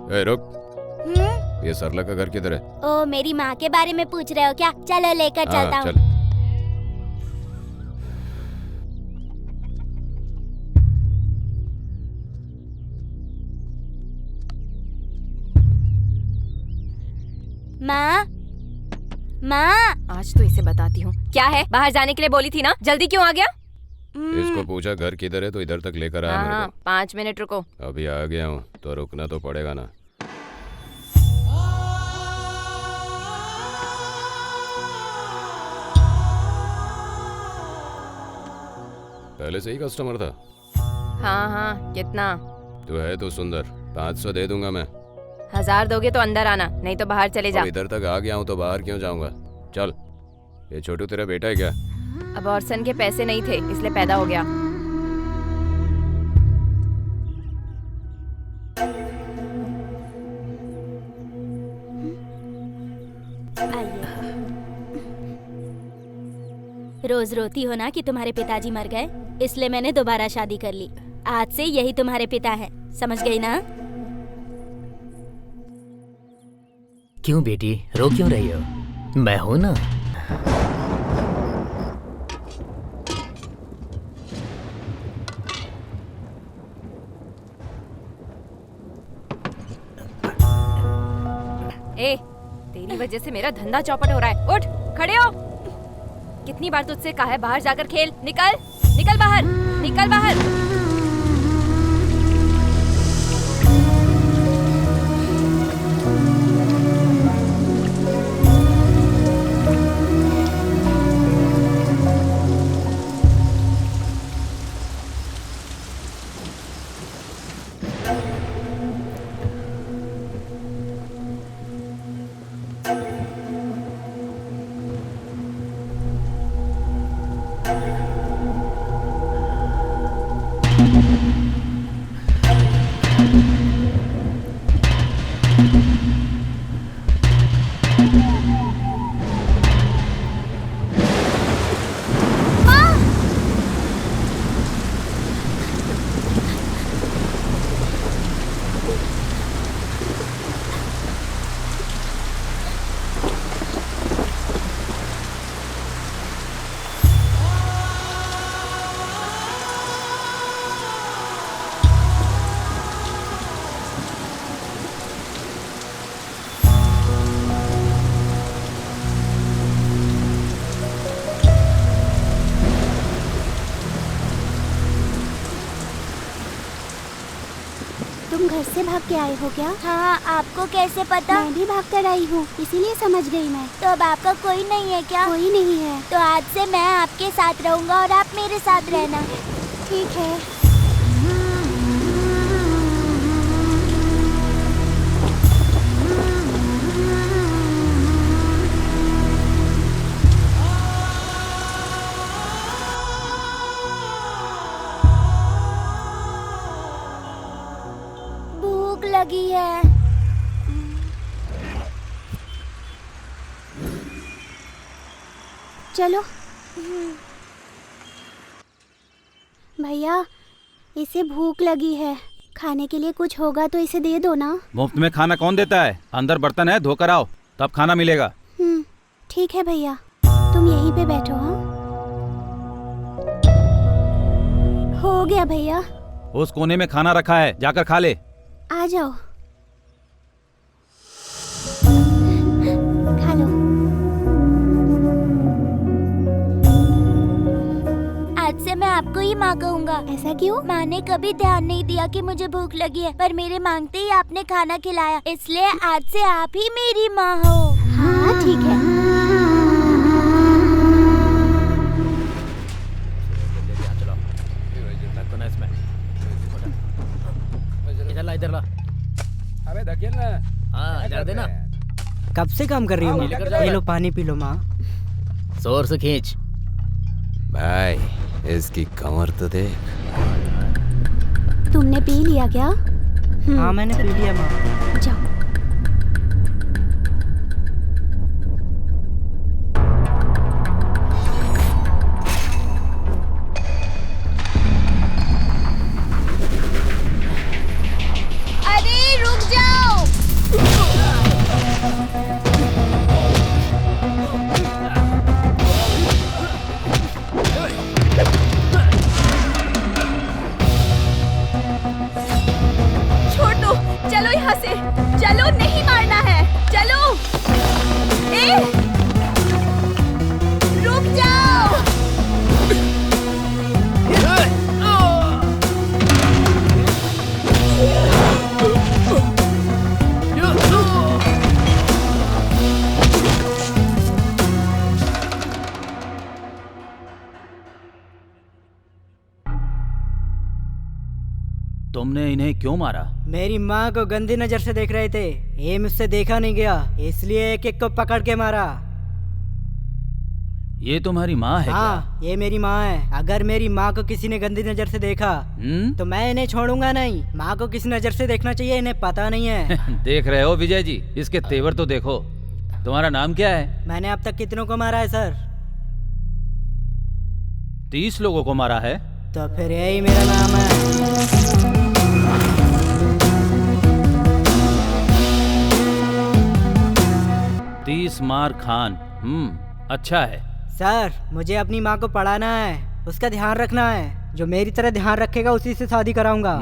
ए रुक, ये सरला का घर किधर है? ओ, मेरी माँ के बारे में पूछ रहे हो क्या? चलो लेकर चलता हूँ। चल। माँ, माँ। आज तो इसे बताती हूँ। क्या है? बाहर जाने के लिए बोली थी ना, जल्दी क्यों आ गया? इसको पूछा घर किधर है तो इधर तक लेकर आया मेरे हाँ, को। 5 मिनट रुको। अभी आ गया हूँ तो रुकना तो पड़ेगा ना। पहले से ही कस्टमर था? हाँ हाँ, कितना? तू है तो सुंदर, 500 दे दूंगा मैं। 1000 दोगे तो अंदर आना, नहीं तो बाहर चले जा। अब इधर तक आ गया हूँ तो बाहर क्यों जाऊंगा? चल। ये छोटू तेरा बेटा है क्या? अबॉर्शन के पैसे नहीं थे इसलिए पैदा हो गया। रोज रोती हो ना कि तुम्हारे पिताजी मर गए, इसलिए मैंने दोबारा शादी कर ली। आज से यही तुम्हारे पिता हैं, समझ गई ना? क्यों बेटी, रो क्यों रही हो? मैं हूं ना। ए, तेरी वजह से मेरा धंधा चौपट हो रहा है। उठ, खड़े हो। कितनी बार तुझसे कहा है बाहर जाकर खेल। निकल, निकल बाहर, निकल बाहर। तुम घर से भाग के आए हो क्या? हाँ, आपको कैसे पता? मैं भी भाग कर आई हूँ, इसीलिए समझ गई मैं। तो अब आपका कोई नहीं है क्या? कोई नहीं है। तो आज से मैं आपके साथ रहूँगा और आप मेरे साथ रहना। ठीक है। भूख लगी है। चलो। भैया, इसे भूख लगी है, खाने के लिए कुछ होगा तो इसे दे दो ना। मुफ्त में खाना कौन देता है? अंदर बर्तन है, धोकर आओ, तब खाना मिलेगा। ठीक है भैया, तुम यहीं पे बैठो। हाँ, हो गया भैया। उस कोने में खाना रखा है, जाकर खा ले। आ जाओ, खा लो। आज से मैं आपको ही माँ कहूँगा। ऐसा क्यों? माँ ने कभी ध्यान नहीं दिया कि मुझे भूख लगी है, पर मेरे मांगते ही आपने खाना खिलाया, इसलिए आज से आप ही मेरी माँ हो। हाँ ठीक है। इधर ला, इधर ला। अबे धकेल ना। हाँ, इधर देना। कब से काम कर रही हो? ये लो पानी पी लो माँ। जोर से खींच। भाई, इसकी कमर तो देख। तुमने पी लिया क्या? हाँ मैंने पी लिया माँ। जाओ। अरे रुक जाओ। चलो यहाँ से, चलो, नहीं मारना है, चलो। ए, रुक जाओ। तुमने इन्हें क्यों मारा? मेरी माँ को गंदी नजर से देख रहे थे, ये मुझसे देखा नहीं गया, इसलिए एक एक को पकड़ के मारा। ये तुम्हारी माँ है हाँ, ये मेरी माँ है। अगर मेरी माँ को किसी ने गंदी नजर से देखा तो मैं इन्हें छोड़ूंगा नहीं। माँ को किस नजर से देखना चाहिए इन्हें पता नहीं है। देख रहे हो विजय जी, इसके तेवर तो देखो। तुम्हारा नाम क्या है? मैंने अब तक कितनों को मारा है सर? 30 लोगों को मारा है। तो फिर यही मेरा नाम है। 30 मार खान। अच्छा है। सर, मुझे अपनी माँ को पढ़ाना है, उसका ध्यान रखना है। जो मेरी तरह ध्यान रखेगा उसी से शादी कराऊंगा।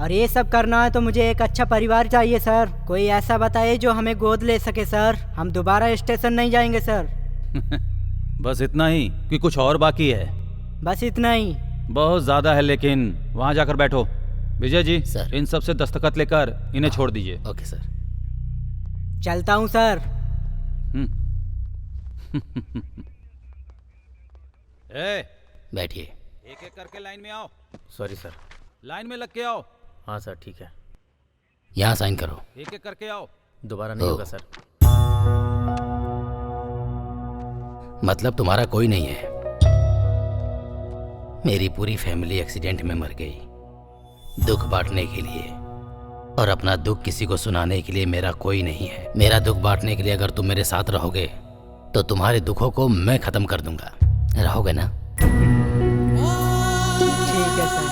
और ये सब करना है तो मुझे एक अच्छा परिवार चाहिए सर। कोई ऐसा बताइए जो हमें गोद ले सके सर। हम दोबारा स्टेशन नहीं जाएंगे सर। बस इतना ही कि कुछ और बाकी है? बस इतना ही। बहुत ज्यादा है, लेकिन वहाँ जाकर बैठो। विजय जी सर। इन सब से दस्तखत लेकर इन्हें छोड़ दीजिए। Okay sir. चलता हूँ सर। ए, बैठिए। एक एक करके लाइन में आओ। Sorry sir. लाइन में लग के आओ। हाँ सर, ठीक है। यहाँ साइन करो। एक एक करके आओ। दोबारा नहीं होगा सर। मतलब तुम्हारा कोई नहीं है? मेरी पूरी फैमिली एक्सीडेंट में मर गई, दुख बांटने के लिए। और अपना दुख किसी को सुनाने के लिए मेरा कोई नहीं है। मेरा दुख बांटने के लिए अगर तुम मेरे साथ रहोगे तो तुम्हारे दुखों को मैं खत्म कर दूंगा। रहोगे ना? ठीक है सर।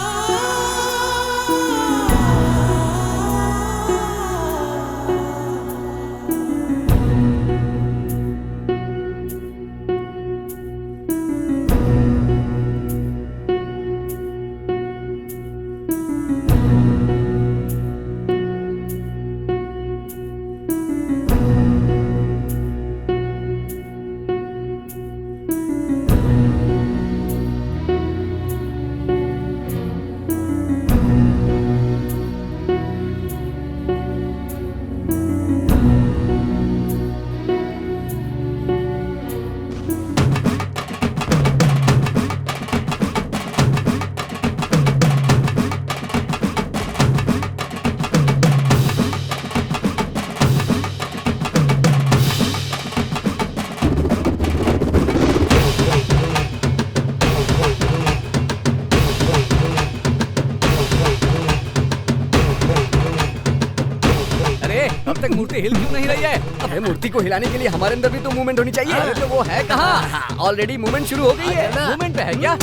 मूर्ति हिल क्यों नहीं रही है? अरे मूर्ति को हिलाने के लिए हमारे अंदर भी तो मूवमेंट होनी चाहिए। अरे तो वो है कहाँ? ऑलरेडी मूवमेंट शुरू हो गई है। मूवमेंट पे है क्या?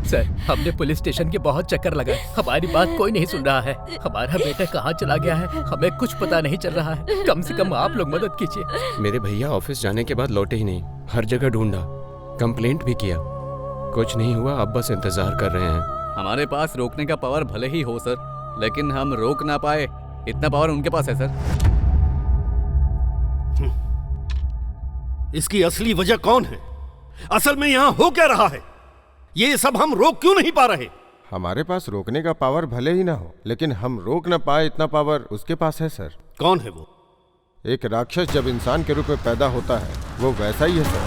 सर, हमने पुलिस स्टेशन के बहुत चक्कर लगाए, हमारी बात कोई नहीं सुन रहा है। हमारा बेटा कहाँ चला गया है, हमें कुछ पता नहीं चल रहा है। कम से कम आप लोग मदद कीजिए। मेरे भैया ऑफिस जाने के बाद लौटे ही नहीं, हर जगह ढूंढा, कंप्लेंट भी किया, कुछ नहीं हुआ। अब बस इंतजार कर रहे हैं। हमारे पास रोकने का पावर भले ही हो सर, लेकिन हम रोक ना पाए इतना पावर उनके पास है सर। इसकी असली वजह कौन है? असल में यहाँ हो क्या रहा है? ये सब हम रोक क्यों नहीं पा रहे? हमारे पास रोकने का पावर भले ही ना हो, लेकिन हम रोक ना पाए इतना पावर उसके पास है सर। कौन है वो? एक राक्षस जब इंसान के रूप में पैदा होता है वो वैसा ही है सर।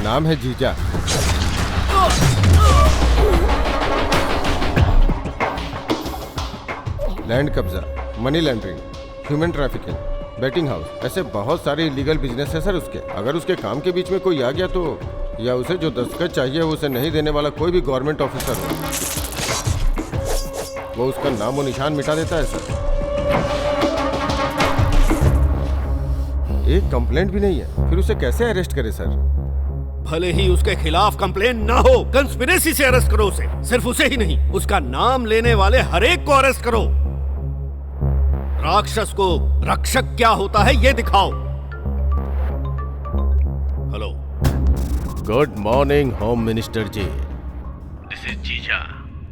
नाम है जीजा। लैंड कब्जा, money laundering, human trafficking, betting house, ऐसे बहुत सारे इलीगल बिजनेस है सर उसके। अगर उसके काम के बीच में कोई आ गया तो, या उसे जो दस्तखत चाहिए वो उसे नहीं देने वाला कोई भी गवर्नमेंट ऑफिसर हो, वो उसका नामो निशान मिटा देता है सर। एक कंप्लेंट भी नहीं है, फिर उसे कैसे अरेस्ट करे सर? भले ही उसके खिलाफ कंप्लेंट ना हो, कंस्पिरेसी से अरेस्ट करो उसे। सिर्फ उसे ही नहीं, उसका नाम लेने वाले हर एक को अरेस्ट करो। राक्षस को रक्षक क्या होता है ये दिखाओ। Hello. Good morning home minister ji. This is Jija.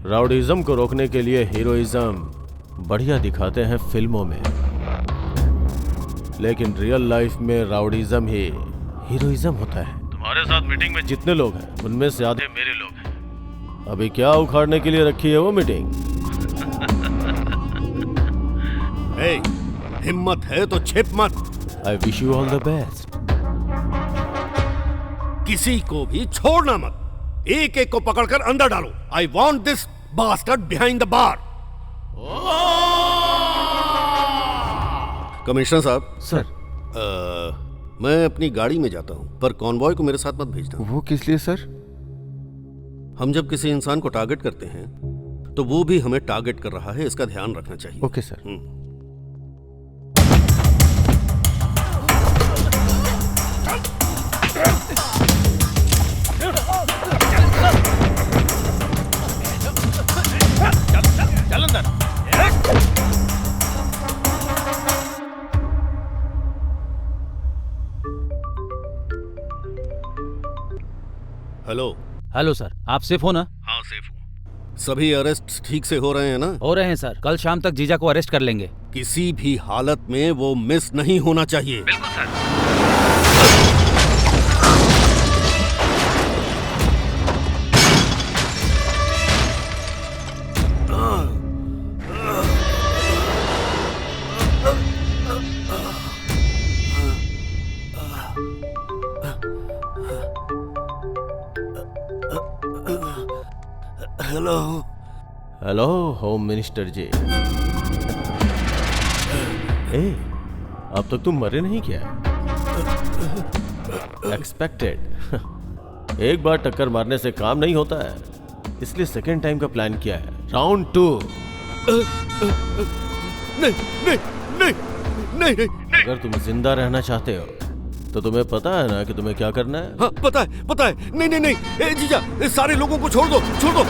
Rowdyism को रोकने के लिए हीरोइज्म बढ़िया दिखाते हैं फिल्मों में, लेकिन रियल लाइफ में राउडीज्म ही हीरोइज्म होता है। तुम्हारे साथ मीटिंग में जितने लोग हैं उनमें से आधे मेरे लोग हैं। अभी क्या उखाड़ने के लिए रखी है वो मीटिंग? हिम्मत है तो छिप मत। I wish you all the best. किसी को भी छोड़ना मत, एक एक को पकड़कर अंदर डालो। I want this bastard behind the bar. Commissioner साहब। सर। मैं अपनी गाड़ी में जाता हूं, पर कॉन्वॉय को मेरे साथ मत भेजना। वो किस लिए सर? हम जब किसी इंसान को टारगेट करते हैं तो वो भी हमें टारगेट कर रहा है, इसका ध्यान रखना चाहिए। Okay sir. चल अंदर। हेलो। हेलो सर, आप सेफ हो ना? हाँ सेफ हूँ। सभी अरेस्ट ठीक से हो रहे हैं ना? हो रहे हैं सर, कल शाम तक जीजा को अरेस्ट कर लेंगे। किसी भी हालत में वो मिस नहीं होना चाहिए। बिल्कुल sir. Hello. Hello home minister ji. अब तक तुम मरे नहीं क्या? एक्सपेक्टेड। एक बार टक्कर मारने से काम नहीं होता है, इसलिए सेकेंड टाइम का प्लान किया है। राउंड 2। नहीं नहीं नहीं नहीं नहीं। अगर तुम जिंदा रहना चाहते हो तो तुम्हें पता है ना कि तुम्हें क्या करना है? हाँ पता है, पता है। नहीं नहीं नहीं जीजा, सारे लोगों को छोड़ दो, छोड़ दो।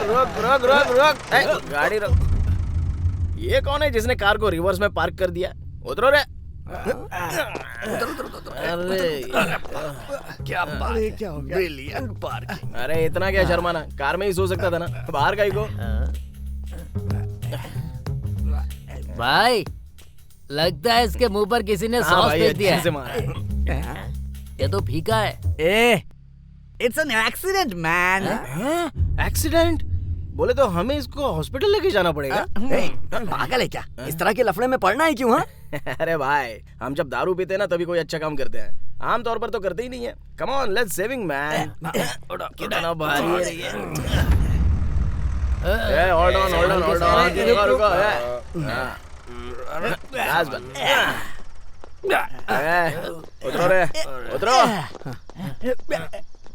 रुक रुक रुक रुक, गाड़ी रुक। ये कौन है जिसने कार को रिवर्स में पार्क कर दिया? उतरो रे। अरे क्या बात है, क्या हो गया? Brilliant parking. अरे इतना क्या शर्माना, कार में ही सो सकता था ना, बाहर का ही को। भाई लगता है इसके मुंह पर किसी ने सॉस फेंक दिया है। ये तो फीका है। It's an accident man. Accident? बोले तो हमें इसको हॉस्पिटल लेके जाना पड़ेगा। पागल है क्या? इस तरह के लफड़े में पड़ना है क्यों? हाँ अरे भाई, हम जब दारू पीते हैं ना तभी कोई अच्छा काम करते हैं, आमतौर पर तो करते ही नहीं है। Come on, let's saving man. कितना भारी है ये। Hold on hold on hold on, रुको रुको। उतरो रे, उतरो।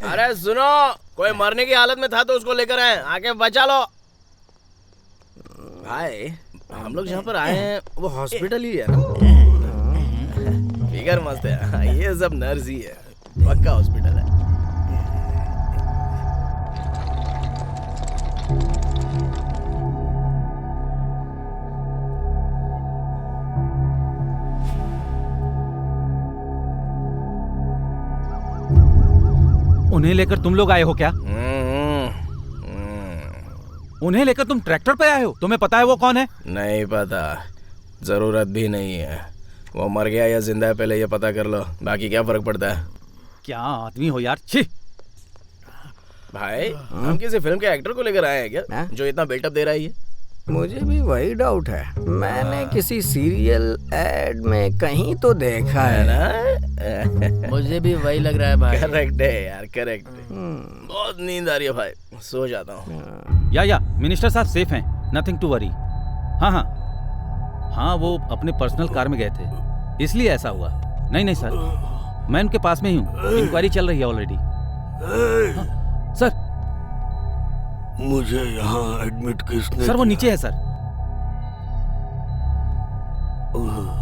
अरे सुनो, कोई मरने की हालत में था तो उसको लेकर आए, आके बचा लो। भाई हम लोग जहाँ पर आए हैं वो हॉस्पिटल ही है ना? फिगर मस्त है, ये सब नर्स ही है, पक्का हॉस्पिटल है। उन्हें लेकर तुम लोग आए हो क्या? उन्हें लेकर तुम ट्रैक्टर पे आए हो? तुम्हें पता है वो कौन है? नहीं पता, जरूरत भी नहीं है। वो मर गया या जिंदा है पहले ये पता कर लो, बाकी क्या फर्क पड़ता है। क्या आदमी हो यार, छी। भाई हम किसी फिल्म के एक्टर को लेकर आए हैं क्या जो इतना बिल्टअप दे रहा है ये? मुझे भी वही डाउट है, मैंने किसी सीरियल एड में कहीं तो देखा है ना। मुझे भी वही लग रहा है भाई। करेक्ट है यार, करेक्ट है। बहुत नींद आ रही है भाई, सो जाता हूँ। या मिनिस्टर साहब सेफ हैं, नथिंग टू वरी। हाँ हाँ हाँ, वो अपने पर्सनल कार में गए थे इसलिए ऐसा हुआ। नहीं सर, मैं उनके पास में ही हूँ, इंक्वायरी चल रही है ऑलरेडी। सर मुझे यहाँ एडमिट किसने? सर वो नीचे है सर।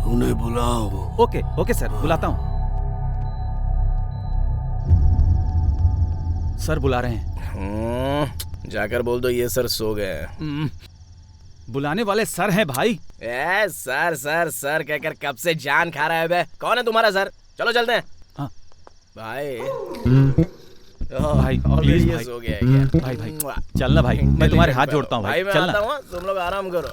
उन्हें बुलाओ। ओके सर, बुलाता हूँ। सर बुला रहे हैं। जाकर बोल दो ये सर सो गए। बुलाने वाले सर हैं भाई। सर सर सर कहकर कब से जान खा रहा है बे। कौन है तुम्हारा सर? चलो चलते हैं। हाँ। भाई भाई प्लीज भाई, सो गया क्या? भाई चलना भाई, मैं तुम्हारे हाथ जोड़ता हूँ भाई। मैं चलना। आता हूँ, तुम लोग आराम करो।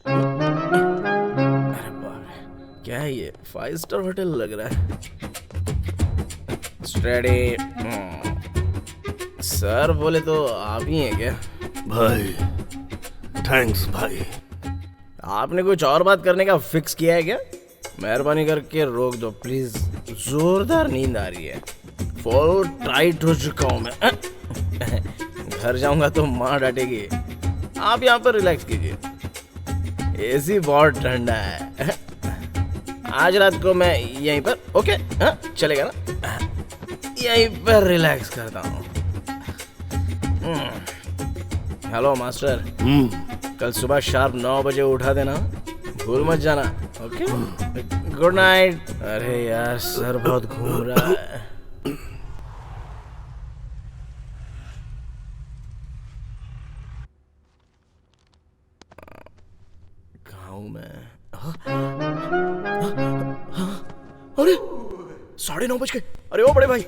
अरे बाप, क्या है ये? 5 स्टार होटल लग रहा है। स्टडी। सर बोले तो आप ही हैं क्या? भाई थैंक्स भाई। आपने कुछ और बात करने का फिक्स किया है क्या? मेहरबानी करके रोक दो प्लीज, जोरदार नींद आ रही है। फुल टाइट हो चुका हूँ मैं। घर जाऊंगा तो माँ डांटेगी। आप यहाँ पर रिलैक्स कीजिए, एसी बहुत ठंडा है। आज रात को मैं यहीं पर ओके चलेगा ना? यहीं पर रिलैक्स करता हूँ। हेलो मास्टर, कल सुबह शार्प 9 बजे उठा देना, भूल मत जाना। Okay, good night. अरे यार सर बहुत घूम रहा है। कहाँ हूँ मैं? अरे 9:30 बज गए। अरे ओ बड़े भाई,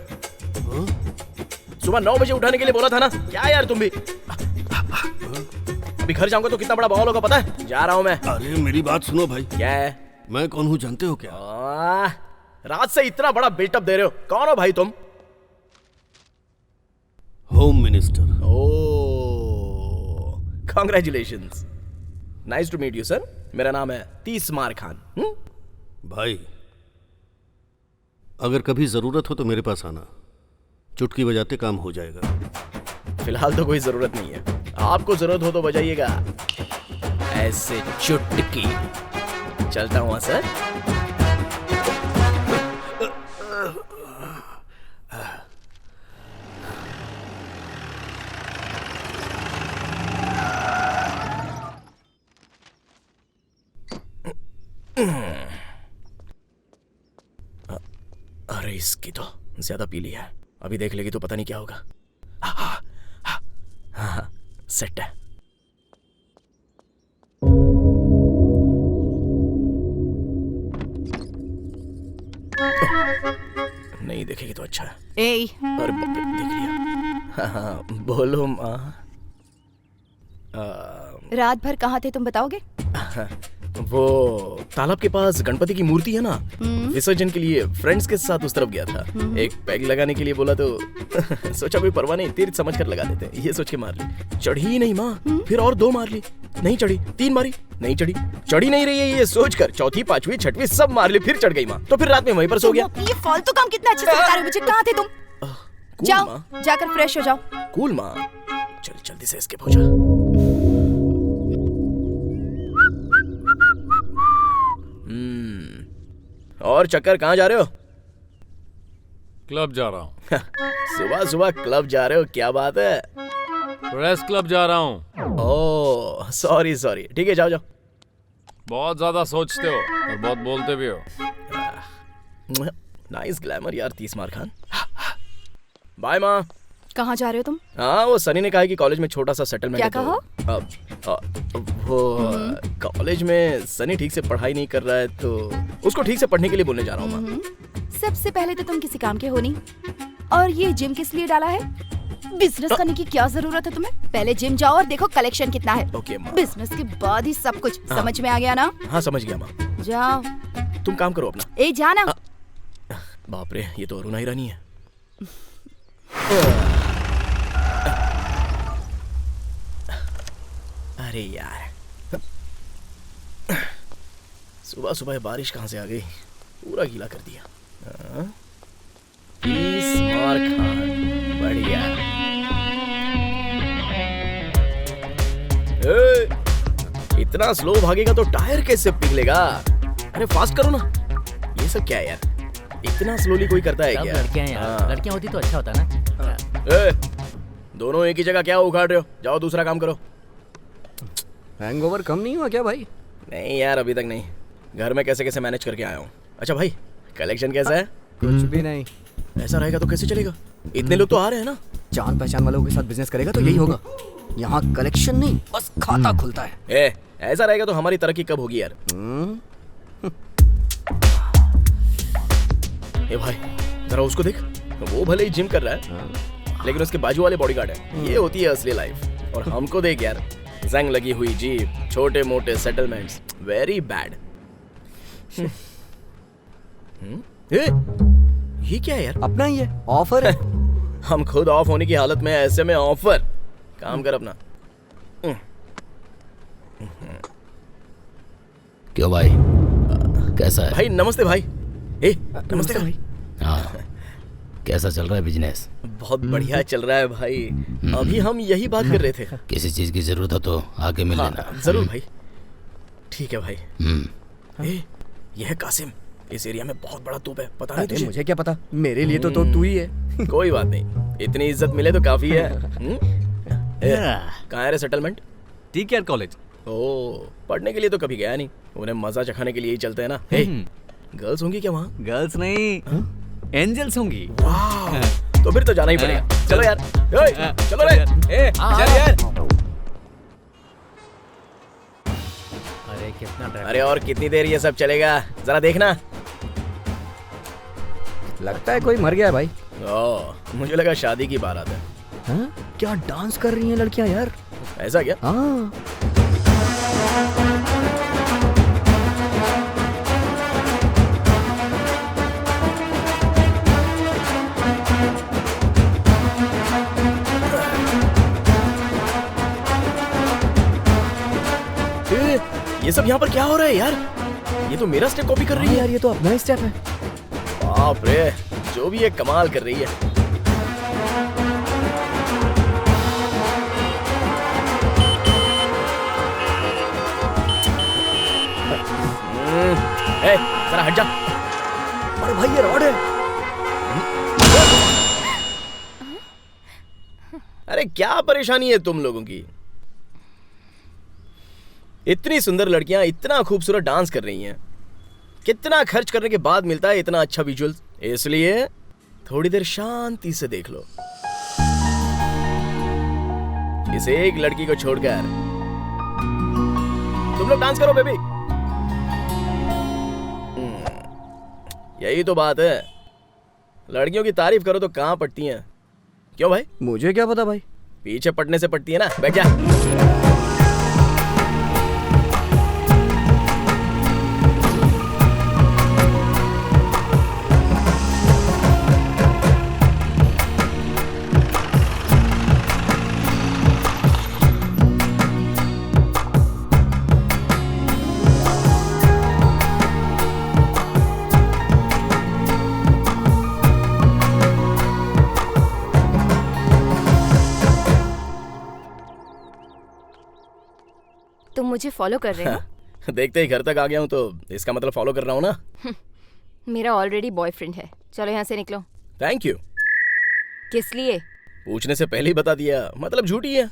सुबह 9 बजे उठाने के लिए बोला था ना? क्या यार तुम भी? अभी घर जाऊंगा तो कितना बड़ा बवाल होगा पता है? जा रहा हूं मैं। अरे मेरी बात सुनो भाई। क्या है? मैं कौन हूँ जानते हो क्या? रात से इतना बड़ा बिल्टअप दे रहे हो, कौन हो भाई तुम? Home minister. Oh, congratulations, nice to meet you sir. मेरा नाम है तीसमार खान। भाई अगर कभी जरूरत हो तो मेरे पास आना, चुटकी बजाते काम हो जाएगा। फिलहाल तो कोई जरूरत नहीं है, आपको जरूरत हो तो बजाइएगा ऐसे चुटकी। चलता हूँ सर। अरे इसकी तो ज्यादा पी लिया है, अभी देख लेगी तो पता नहीं क्या होगा। हाँ, सेट है। नहीं देखेगी तो अच्छा है। अरे बाप रे, देख लिया। हाँ, बोलो माँ। रात भर कहाँ थे तुम बताओगे? वो तालाब के पास गणपति की मूर्ति है ना, विसर्जन के लिए फ्रेंड्स के साथ उस तरफ गया था। एक पैग लगाने के लिए बोला तो सोचा कोई परवाह नहीं, तीर समझ कर लगा देते, ये सोच के मार ली। चढ़ी ही नहीं माँ, फिर और 2 मार ली, नहीं चढ़ी। 3 मारी, नहीं चढ़ी। चढ़ी नहीं रही है ये सोच कर 4वीं 5वीं 6वीं सब मार ली, फिर चढ़ गई माँ। तो फिर रात में वहीं पर सो गया। ये फालतू काम कितना अच्छे से बता रहे हो मुझे। कहाँ थे तुम? जाओ जाकर फ्रेश हो जाओ। कूल माँ, चल जल्दी से एस्केप हो जा। और चक्कर कहाँ जा रहे हो? क्लब जा रहा हूँ। सुबह सुबह क्लब जा रहे हो, क्या बात है? प्रेस क्लब जा रहा हूँ। ओह सॉरी सॉरी, ठीक है जाओ जाओ। बहुत ज्यादा सोचते हो और बहुत बोलते भी हो। नाइस ग्लैमर यार तीसमार खान। बाय माँ। कहाँ जा रहे हो तुम? हाँ, वो सनी ने कहा कि कॉलेज में छोटा सा सेटलमेंट क्या है। कहो? वो कॉलेज में सनी ठीक से पढ़ाई नहीं कर रहा है तो उसको ठीक से पढ़ने के लिए बोलने जा रहा हूँ माँ। सबसे पहले तो तुम किसी काम के हो नहीं, और ये जिम किस लिए डाला है? बिजनेस करने की क्या जरूरत है तुम्हें? पहले जिम जाओ और देखो कलेक्शन कितना है। ओके माँ। बिजनेस के बाद ही सब कुछ। समझ में आ गया ना? हाँ समझ गया माँ। जाओ। तुम काम करो अपना। ए जाना। बाप रे, ये तो अरुणा ईरानी है। अरे यार, सुबह सुबह बारिश कहाँ से आ गई, पूरा गीला कर दिया। स्मार खान, बढ़िया। इतना स्लो भागेगा तो टायर कैसे पिघलेगा? अरे फास्ट करो ना। ये सब क्या है यार, इतना स्लोली कोई करता है क्या? लड़कियां यार, लड़कियां होती तो अच्छा होता ना। दोनों एक ही जगह क्या उखाड़ रहे हो? जाओ दूसरा काम करो। हैंगओवर कम नहीं हुआ क्या भाई? नहीं यार, अभी तक नहीं। घर में कैसे कैसे मैनेज करके आया हूँ। अच्छा भाई, कलेक्शन कैसा है? कुछ भी नहीं। ऐसा रहेगा तो कैसे चलेगा? इतने लोग तो आ रहे हैं ना। जान पहचान वालों के साथ बिजनेस करेगा तो यही होगा। यहाँ कलेक्शन नहीं, बस खाता खुलता है। ऐसा रहेगा तो हमारी तरक्की कब होगी यार? ए भाई, जरा उसको देख। वो भले ही जिम कर रहा है, लेकिन उसके बाजू वाले बॉडीगार्ड है। ये होती है असली लाइफ। और हमको देख यार, जंग लगी हुई जीप, छोटे मोटे सेटलमेंट्स, वेरी बैड। ये क्या है यार? अपना ही है, ऑफर है। हम खुद ऑफ होने की हालत में, ऐसे में ऑफर। काम कर अपना। क्यों भाई, कैसा है? भाई नमस्ते भाई। नमस्ते भाई। हाँ, कैसा चल रहा है बिजनेस? बहुत बढ़िया चल रहा है भाई। अभी हम यही बात कर रहे थे। किसी चीज की जरूरत हो तो आके मिल लेना। जरूर भाई। ठीक है भाई। ये है कासिम। इस एरिया में बहुत बड़ा तोप है, पता नहीं तुझे? मुझे क्या पता, मेरे लिए तो तू ही है। कोई बात नहीं, इतनी इज्जत मिले तो काफी है। कहाँ है रे सेटलमेंट? TKR college. ओ, पढ़ने के लिए तो कभी गया नहीं। उन्हें मजा चखाने के लिए ही चलते हैं ना। गर्ल्स होंगी क्या वहाँ? गर्ल्स नहीं, एंजल्स होंगी। तो फिर तो जाना ही पड़ेगा। चलो यार, चलो रे। चल यार। अरे कितना ट्रैफिक। अरे और कितनी देर ये सब चलेगा, जरा देखना। लगता है कोई मर गया है भाई। मुझे लगा शादी की बारात है। हाँ? क्या डांस कर रही हैं लड़कियां यार? ऐसा क्या? हाँ। ये सब यहाँ पर क्या हो रहा है यार? ये तो मेरा स्टेप कॉपी कर रही है यार। ये तो अपना ही स्टेप है। बाप रे, जो भी ये कमाल कर रही है। जरा हट जा। अरे भाई, ये रॉड है। अरे क्या परेशानी है तुम लोगों की? इतनी सुंदर लड़कियां इतना खूबसूरत डांस कर रही हैं। कितना खर्च करने के बाद मिलता है इतना अच्छा विजुअल्स। इसलिए थोड़ी देर शांति से देख लो। इस एक लड़की को छोड़कर तुम लोग डांस करो बेबी। यही तो बात है, लड़कियों की तारीफ करो तो कहां पटती हैं। क्यों भाई? मुझे क्या पता भाई। पीछे पटने से पटती है ना। बैठ जा। तुम मुझे फॉलो कर रहे हो? देखते ही घर तक आ गया हूँ तो इसका मतलब फॉलो कर रहा हूँ ना। मेरा ऑलरेडी बॉयफ्रेंड है। चलो यहाँ से निकलो। Thank you. किस लिए? पूछने से पहले ही बता दिया, मतलब झूठी है।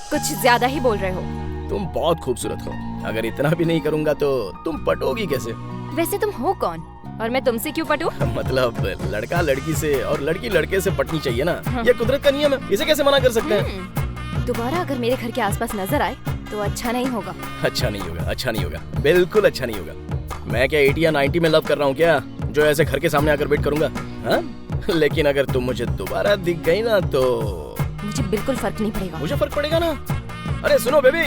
कुछ ज्यादा ही बोल रहे हो। तुम बहुत खूबसूरत हो। अगर इतना भी नहीं करूँगा तो तुम पटोगी कैसे? वैसे तुम हो कौन और मैं तुमसे क्यों पटूं? मतलब लड़का लड़की से और लड़की लड़के से पटनी चाहिए ना। ये कुदरत का नियम है, इसे कैसे मना कर सकते हैं? दोबारा अगर मेरे घर के आसपास नजर आए तो अच्छा नहीं होगा। अच्छा नहीं होगा, अच्छा नहीं होगा, बिल्कुल अच्छा नहीं होगा। मैं क्या 80 या 90 में लव कर रहा हूँ क्या, जो ऐसे घर के सामने आकर वेट करूंगा? हाँ? लेकिन अगर तुम मुझे दोबारा दिख गई ना तो मुझे बिल्कुल फर्क नहीं पड़ेगा। मुझे फर्क पड़ेगा ना। अरे सुनो बेबी,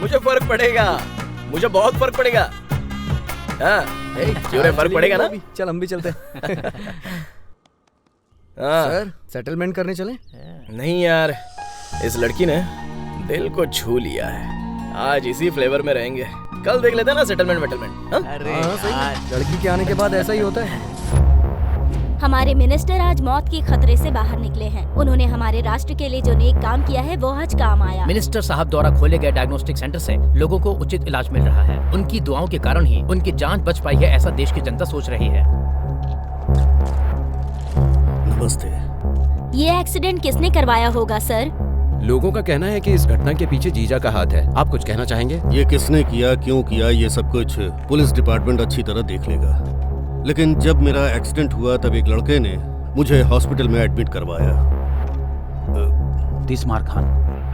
मुझे फर्क पड़ेगा, मुझे बहुत फर्क पड़ेगा। हाँ, क्यों रे, फर्क पड़ेगा ना? चल हम भी चलते हैं। सर सेटलमेंट करने चले? नहीं यार, इस लड़की ने दिल को छू लिया है। आज इसी फ्लेवर में रहेंगे, कल देख लेते हैं ना सेटलमेंट वेटलमेंट। अरे लड़की के आने के बाद ऐसा ही होता है। हमारे मिनिस्टर आज मौत के खतरे से बाहर निकले हैं। उन्होंने हमारे राष्ट्र के लिए जो नेक काम किया है वो आज काम आया। मिनिस्टर साहब द्वारा खोले गए डायग्नोस्टिक सेंटर से लोगों को उचित इलाज मिल रहा है। उनकी दुआओं के कारण ही उनकी जान बच पाई है, ऐसा देश की जनता सोच रही है। नमस्ते। ये एक्सीडेंट किसने करवाया होगा सर? लोगों का कहना है कि इस घटना के पीछे जीजा का हाथ है। आप कुछ कहना चाहेंगे? ये किसने किया, क्यों किया, ये सब कुछ पुलिस डिपार्टमेंट अच्छी तरह देख लेगा। लेकिन जब मेरा एक्सीडेंट हुआ तब एक लड़के ने मुझे हॉस्पिटल में एडमिट करवाया। तीसमार खान।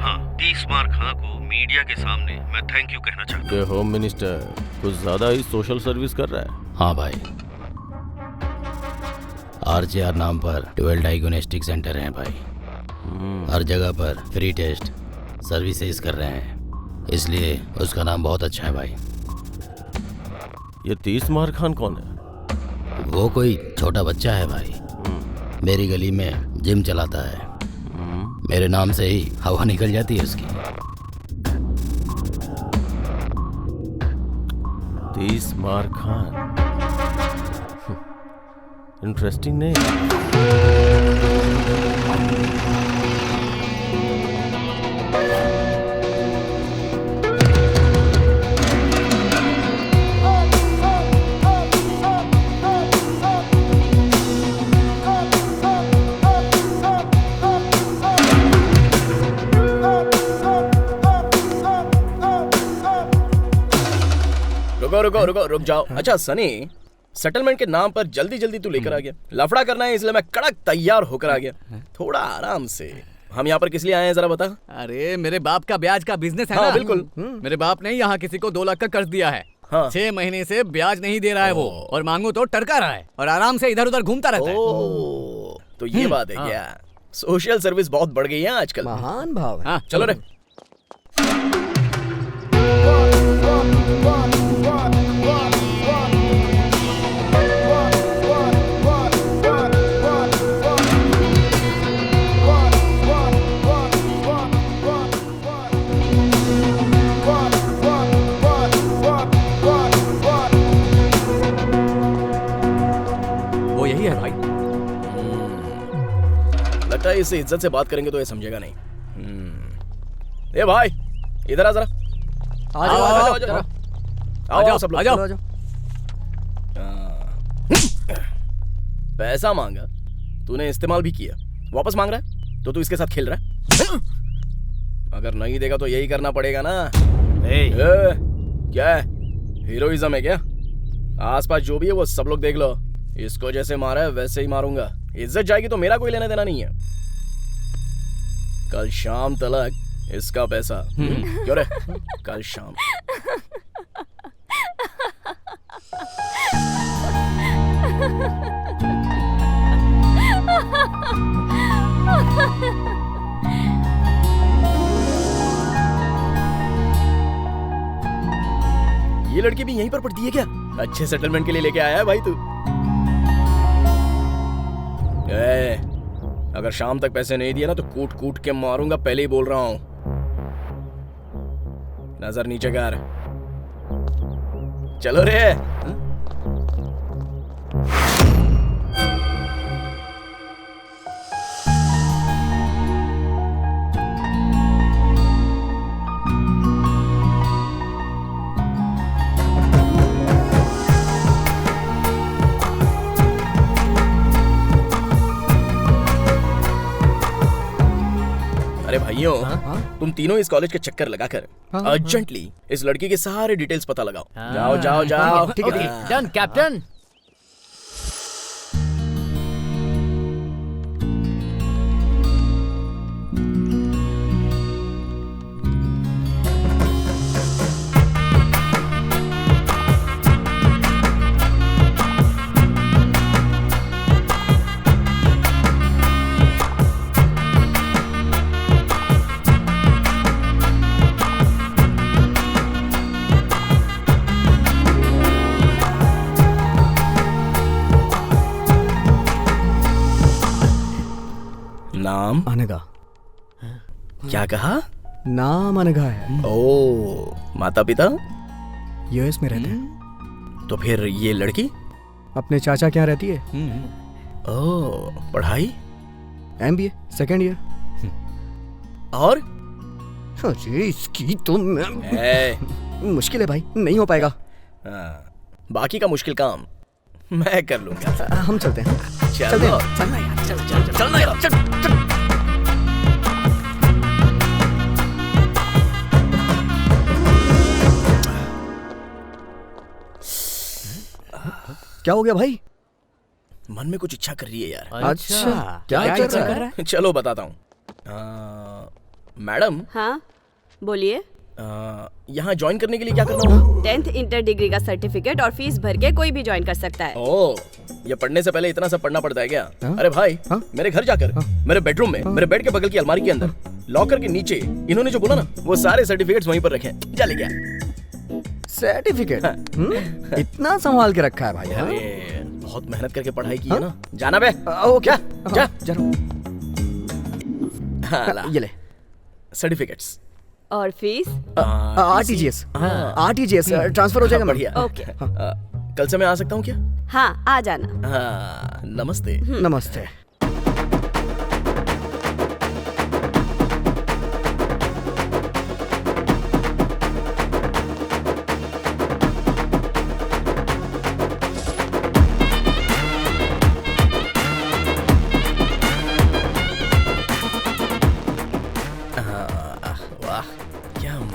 हाँ, तीसमार खान को मीडिया के सामने मैं थैंक यू कहना चाहता हूँ। होम मिनिस्टर कुछ ज्यादा ही सोशल सर्विस कर रहा है। हाँ भाई, RJR नाम पर 12 डायग्नोस्टिक सेंटर हैं भाई। हर जगह पर फ्री टेस्ट सर्विसेज कर रहे हैं, इसलिए उसका नाम बहुत अच्छा है भाई। ये तीसमार खान कौन है? वो कोई छोटा बच्चा है भाई, मेरी गली में जिम चलाता है। मेरे नाम से ही हवा निकल जाती है उसकी। तीसमार खान, इंटरेस्टिंग नेम। रुक जाओ। अच्छा सनी, सेटलमेंट के नाम पर जल्दी जल्दी तू लेकर आ गया। लफड़ा करना है इसलिए मैं कड़क तैयार होकर आ गया। थोड़ा आराम से। हम यहाँ पर किस लिए आए हैं जरा बता। अरे मेरे बाप का ब्याज का बिजनेस है हाँ, ना। बिल्कुल। मेरे बाप ने यहाँ किसी को 2 लाख का कर्ज दिया है। हाँ। 6 महीने से ब्याज नहीं दे रहा है वो, और मांगू तो टरका रहा है और आराम से इधर उधर घूमता रहता है। तो ये बात है क्या? सोशल सर्विस बहुत बढ़ गई है आजकल। महान भाव है। हाँ, चलो रे। वो यही है भाई। लगता है इससे इज्जत से बात करेंगे तो ये समझेगा नहीं। ए भाई, इधर आ जरा। आओ सब लोग। पैसा मांगा, तूने इस्तेमाल भी किया, वापस मांग रहा है तो तू इसके साथ खेल रहा है। अगर नहीं देगा तो यही करना पड़ेगा ना। क्या है, हीरोइज्म है क्या? आसपास जो भी है वो सब लोग देख लो। इसको जैसे मारा है वैसे ही मारूंगा। इज्जत जाएगी तो मेरा कोई लेना देना नहीं है। कल शाम तक इसका पैसा। क्यों रे? कल शाम। ये लड़की भी यहीं पर पढ़ती है क्या? अच्छे सेटलमेंट के लिए लेके आया है भाई तू। अगर शाम तक पैसे नहीं दिए ना तो कूट कूट के मारूंगा, पहले ही बोल रहा हूं। नजर नीचे कर। चलो रे। अरे भाइयों, तुम तीनों इस कॉलेज के चक्कर लगाकर अर्जेंटली इस लड़की के सारे डिटेल्स पता लगाओ। जाओ जाओ जाओ। ठीक है, डन कैप्टन। नाम अनघा। क्या कहा? नाम अनघा है। ओ, माता पिता यूएस में रहते हैं। तो फिर ये लड़की अपने चाचा क्या रहती है। ओ, पढ़ाई MBA सेकेंड ईयर। और अरे इसकी तो मुश्किल है भाई, नहीं हो पाएगा। बाकी का मुश्किल काम मैं कर लूंगा। हम चलते हैं। चलना यार, चलना यार, चल। क्या हो गया भाई? मन में कुछ इच्छा कर रही है यार। अच्छा, क्या इच्छा कर रहा है? चलो बताता हूँ। मैडम। हाँ बोलिए। यहाँ ज्वाइन करने के लिए क्या करना होगा? 10th इंटर डिग्री का सर्टिफिकेट और फीस भर के कोई भी ज्वाइन कर सकता है। ओह, ये पढ़ने से पहले इतना सब पढ़ना पड़ता है क्या? अरे भाई, मेरे घर जाकर मेरे बेडरूम में मेरे बेड के बगल की अलमारी के अंदर लॉकर के नीचे इन्होंने जो बोला ना, वो सारे सर्टिफिकेट्स वहीं पर रखे हैं। जा ले गया सर्टिफिकेट। इतना संभाल के रखा है भाई। अरे बहुत मेहनत करके पढ़ाई की है ना। जाना बे। ओके, जा हाँ, ये ले सर्टिफिकेट्स और फीस। RTGS ट्रांसफर हो जाएगा। बढ़िया। ओके। कल से मैं आ सकता हूँ क्या? हाँ आ जाना। नमस्ते। नमस्ते।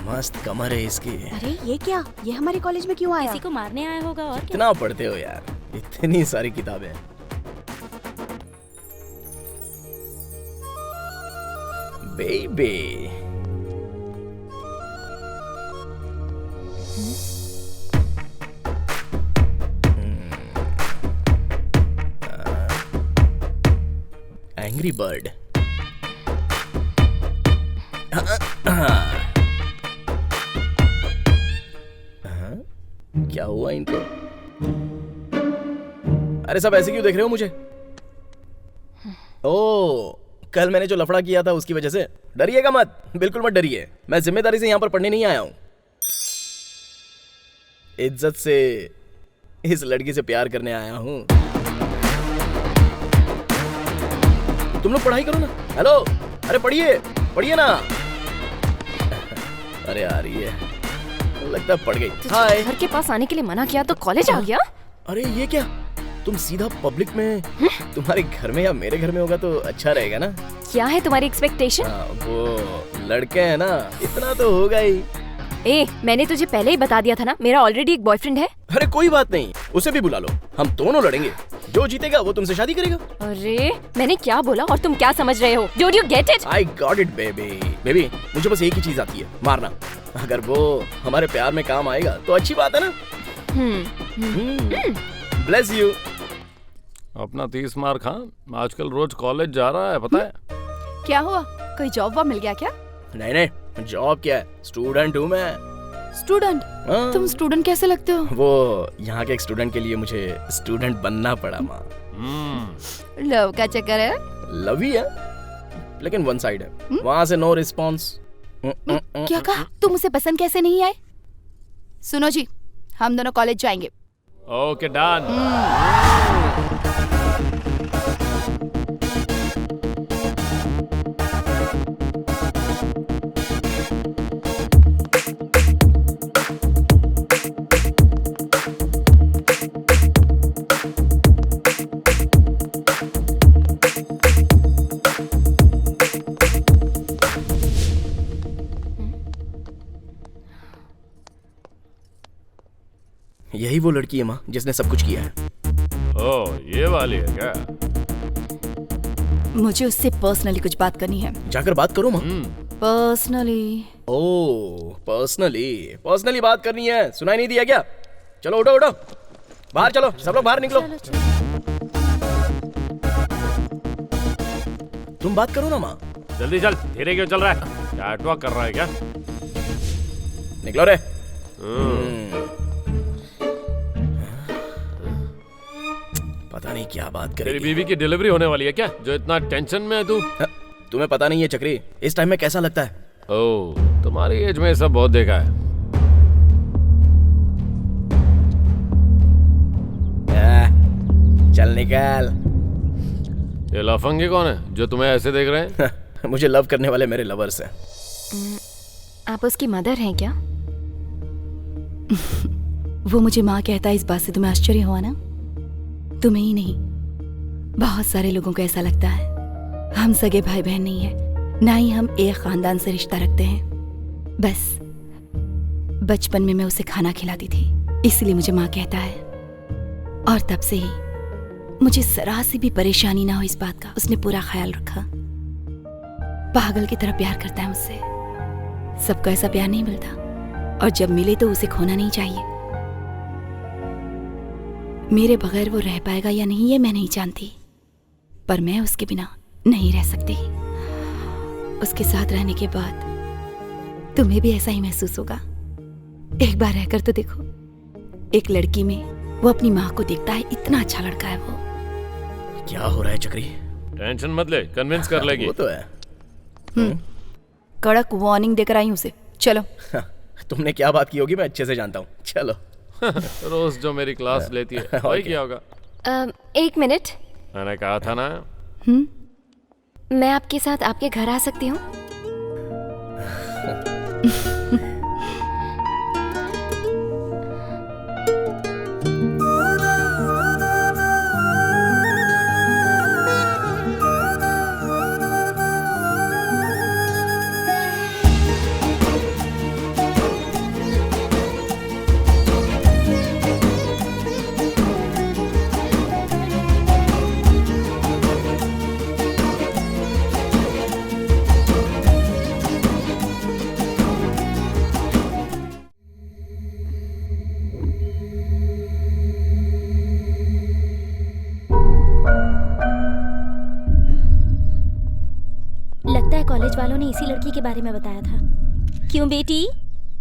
मस्त कमर है इसकी। अरे ये क्या? ये हमारे कॉलेज में क्यों आया? किसी को मारने आया होगा। और कितना पढ़ते हो यार, इतनी सारी किताबें। Baby angry bird. क्या हुआ इनको? अरे सब ऐसे क्यों देख रहे हो मुझे? ओ, कल मैंने जो लफड़ा किया था उसकी वजह से? डरिएगा मत, बिल्कुल मत डरिए। मैं जिम्मेदारी से यहाँ पर पढ़ने नहीं आया हूँ। इज्जत से इस लड़की से प्यार करने आया हूँ। तुम लोग पढ़ाई करो ना। हेलो, अरे पढ़िए पढ़िए ना। अरे आ रही है, लगता है पड़ गई। हाय। घर के पास आने के लिए मना किया तो कॉलेज आ गया? अरे ये क्या, तुम सीधा पब्लिक में? तुम्हारे घर में या मेरे घर में होगा तो अच्छा रहेगा ना। क्या है तुम्हारी एक्सपेक्टेशन? वो लड़के हैं ना, इतना तो होगा ही। ए, मैंने तुझे पहले ही बता दिया था ना, मेरा ऑलरेडी एक बॉयफ्रेंड है। अरे कोई बात नहीं, उसे भी बुला लो, हम दोनों लड़ेंगे। जो जीतेगा वो तुमसे शादी करेगा। अरे मैंने क्या बोला और तुम क्या समझ रहे हो? Don't you get it? I got it baby। Baby, मुझे बस एक ही चीज आती है, मारना। अगर वो हमारे प्यार में काम आएगा तो अच्छी बात है ना। Bless you। अपना 30 मार खान आजकल रोज कॉलेज जा रहा है, पता है? क्या हुआ? कोई जॉब मिल गया क्या? नहीं नहीं, जॉब क्या है, स्टूडेंट हूँ मैं। स्टूडेंट? तुम स्टूडेंट कैसे लगते हो? वो यहाँ के एक स्टूडेंट के लिए मुझे स्टूडेंट बनना पड़ा माँ। लव का चक्कर है? लव ही है, लेकिन वन साइड है। वहाँ से नो रिस्पॉन्स। क्या कहा? तुम उसे पसंद कैसे नहीं आए? सुनो जी, हम दोनों कॉलेज जाएंगे। Okay done. यही वो लड़की है माँ जिसने सब कुछ किया है। ओह, ये वाली है क्या? मुझे उससे पर्सनली कुछ बात करनी है। जाकर बात करो माँ। पर्सनली? ओह, पर्सनली बात करनी है। सुनाई नहीं दिया क्या? चलो उठो उठो, बाहर चलो, सब लोग बाहर निकलो। तुम बात करो ना माँ। जल्दी चल, धीरे क्यों चल रहा है? कैटवॉक कर रहा है क्या? निकलो रे। पता नहीं क्या बात करेगी। तेरी बीवी की डिलीवरी होने वाली है क्या, जो इतना टेंशन में है तू? तुम्हें पता नहीं है चक्री, इस टाइम में कैसा लगता है? ओह, तुम्हारी एज में सब बहुत देखा है। चल निकल। ये लफंगे कौन है जो तुम्हें ऐसे देख रहे हैं? मुझे लव करने वाले मेरे लवर्स हैं। आप उसकी मदर हैं क्या? वो मुझे माँ कहता है, इस बात से तुम्हें आश्चर्य हुआ ना? तुम्हें ही नहीं, बहुत सारे लोगों को ऐसा लगता है। हम सगे भाई बहन नहीं है, ना ही हम एक खानदान से रिश्ता रखते हैं। बस बचपन में मैं उसे खाना खिलाती थी, इसलिए मुझे माँ कहता है। और तब से ही मुझे जरा सी भी परेशानी ना हो इस बात का, उसने पूरा ख्याल रखा। पागल की तरह प्यार करता है मुझसे। सबको ऐसा प्यार नहीं मिलता, और जब मिले तो उसे खोना नहीं चाहिए। मेरे बगैर वो रह पाएगा या नहीं ये मैं नहीं जानती, पर मैं उसके बिना नहीं रह सकती। उसके साथ रहने के बाद तुम्हें भी ऐसा ही महसूस होगा। एक बार रहकर तो देखो, एक लड़की में वो अपनी माँ को देखता है, इतना अच्छा लड़का है वो। क्या हो रहा है चक्री? टेंशन मत ले, कन्विंस कर लेगी। वो तो है। कड़क वार्निंग देकर आई हूँ उसे। चलो। तुमने क्या बात की होगी मैं अच्छे से जानता हूँ। चलो। रोज जो मेरी क्लास लेती है वही क्या होगा? 1 मिनट। मैंने कहा था ना। मैं आपके साथ आपके घर आ सकती हूँ? लगता है कॉलेज वालों ने इसी लड़की के बारे में बताया था। क्यों बेटी,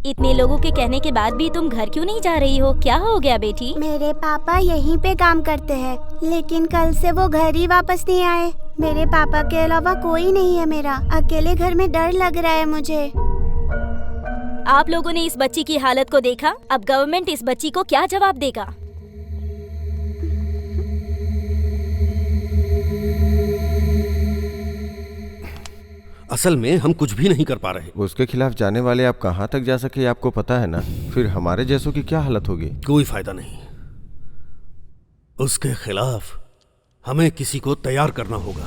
इतने लोगों के कहने के बाद भी तुम घर क्यों नहीं जा रही हो? क्या हो गया बेटी? मेरे पापा यहीं पे काम करते हैं, लेकिन कल से वो घर ही वापस नहीं आए। मेरे पापा के अलावा कोई नहीं है मेरा। अकेले घर में डर लग रहा है मुझे। आप लोगों ने इस बच्ची की हालत को देखा, अब गवर्नमेंट इस बच्ची को क्या जवाब देगा? असल में हम कुछ भी नहीं कर पा रहे। उसके खिलाफ जाने वाले आप कहाँ तक जा सके आपको पता है ना? फिर हमारे जैसों की क्या हालत होगी? कोई फायदा नहीं। उसके खिलाफ हमें किसी को तैयार करना होगा।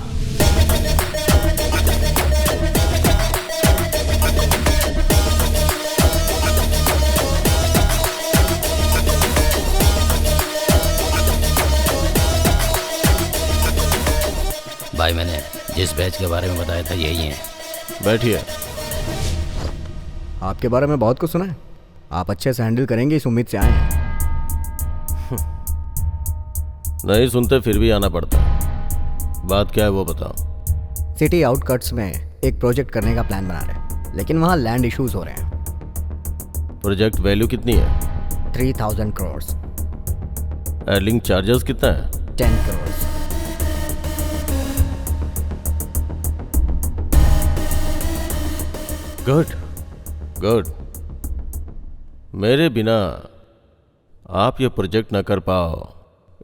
भाई मैंने जिस बैच के बारे में बताया था यही है। बैठिए। आपके बारे में बहुत कुछ सुना है। आप अच्छे से हैंडल करेंगे इस उम्मीद से आए हैं। नहीं सुनते फिर भी आना पड़ता है। बात क्या है वो बताओ। सिटी आउटकट्स में एक प्रोजेक्ट करने का प्लान बना रहे हैं, लेकिन वहाँ लैंड इश्यूज हो रहे हैं। प्रोजेक्ट वैल्यू कितनी है? 3000 करोड़। एडलिंग चार्जेस कितना है? 10 करोड़। Good good. मेरे बिना आप ये प्रोजेक्ट ना कर पाओ,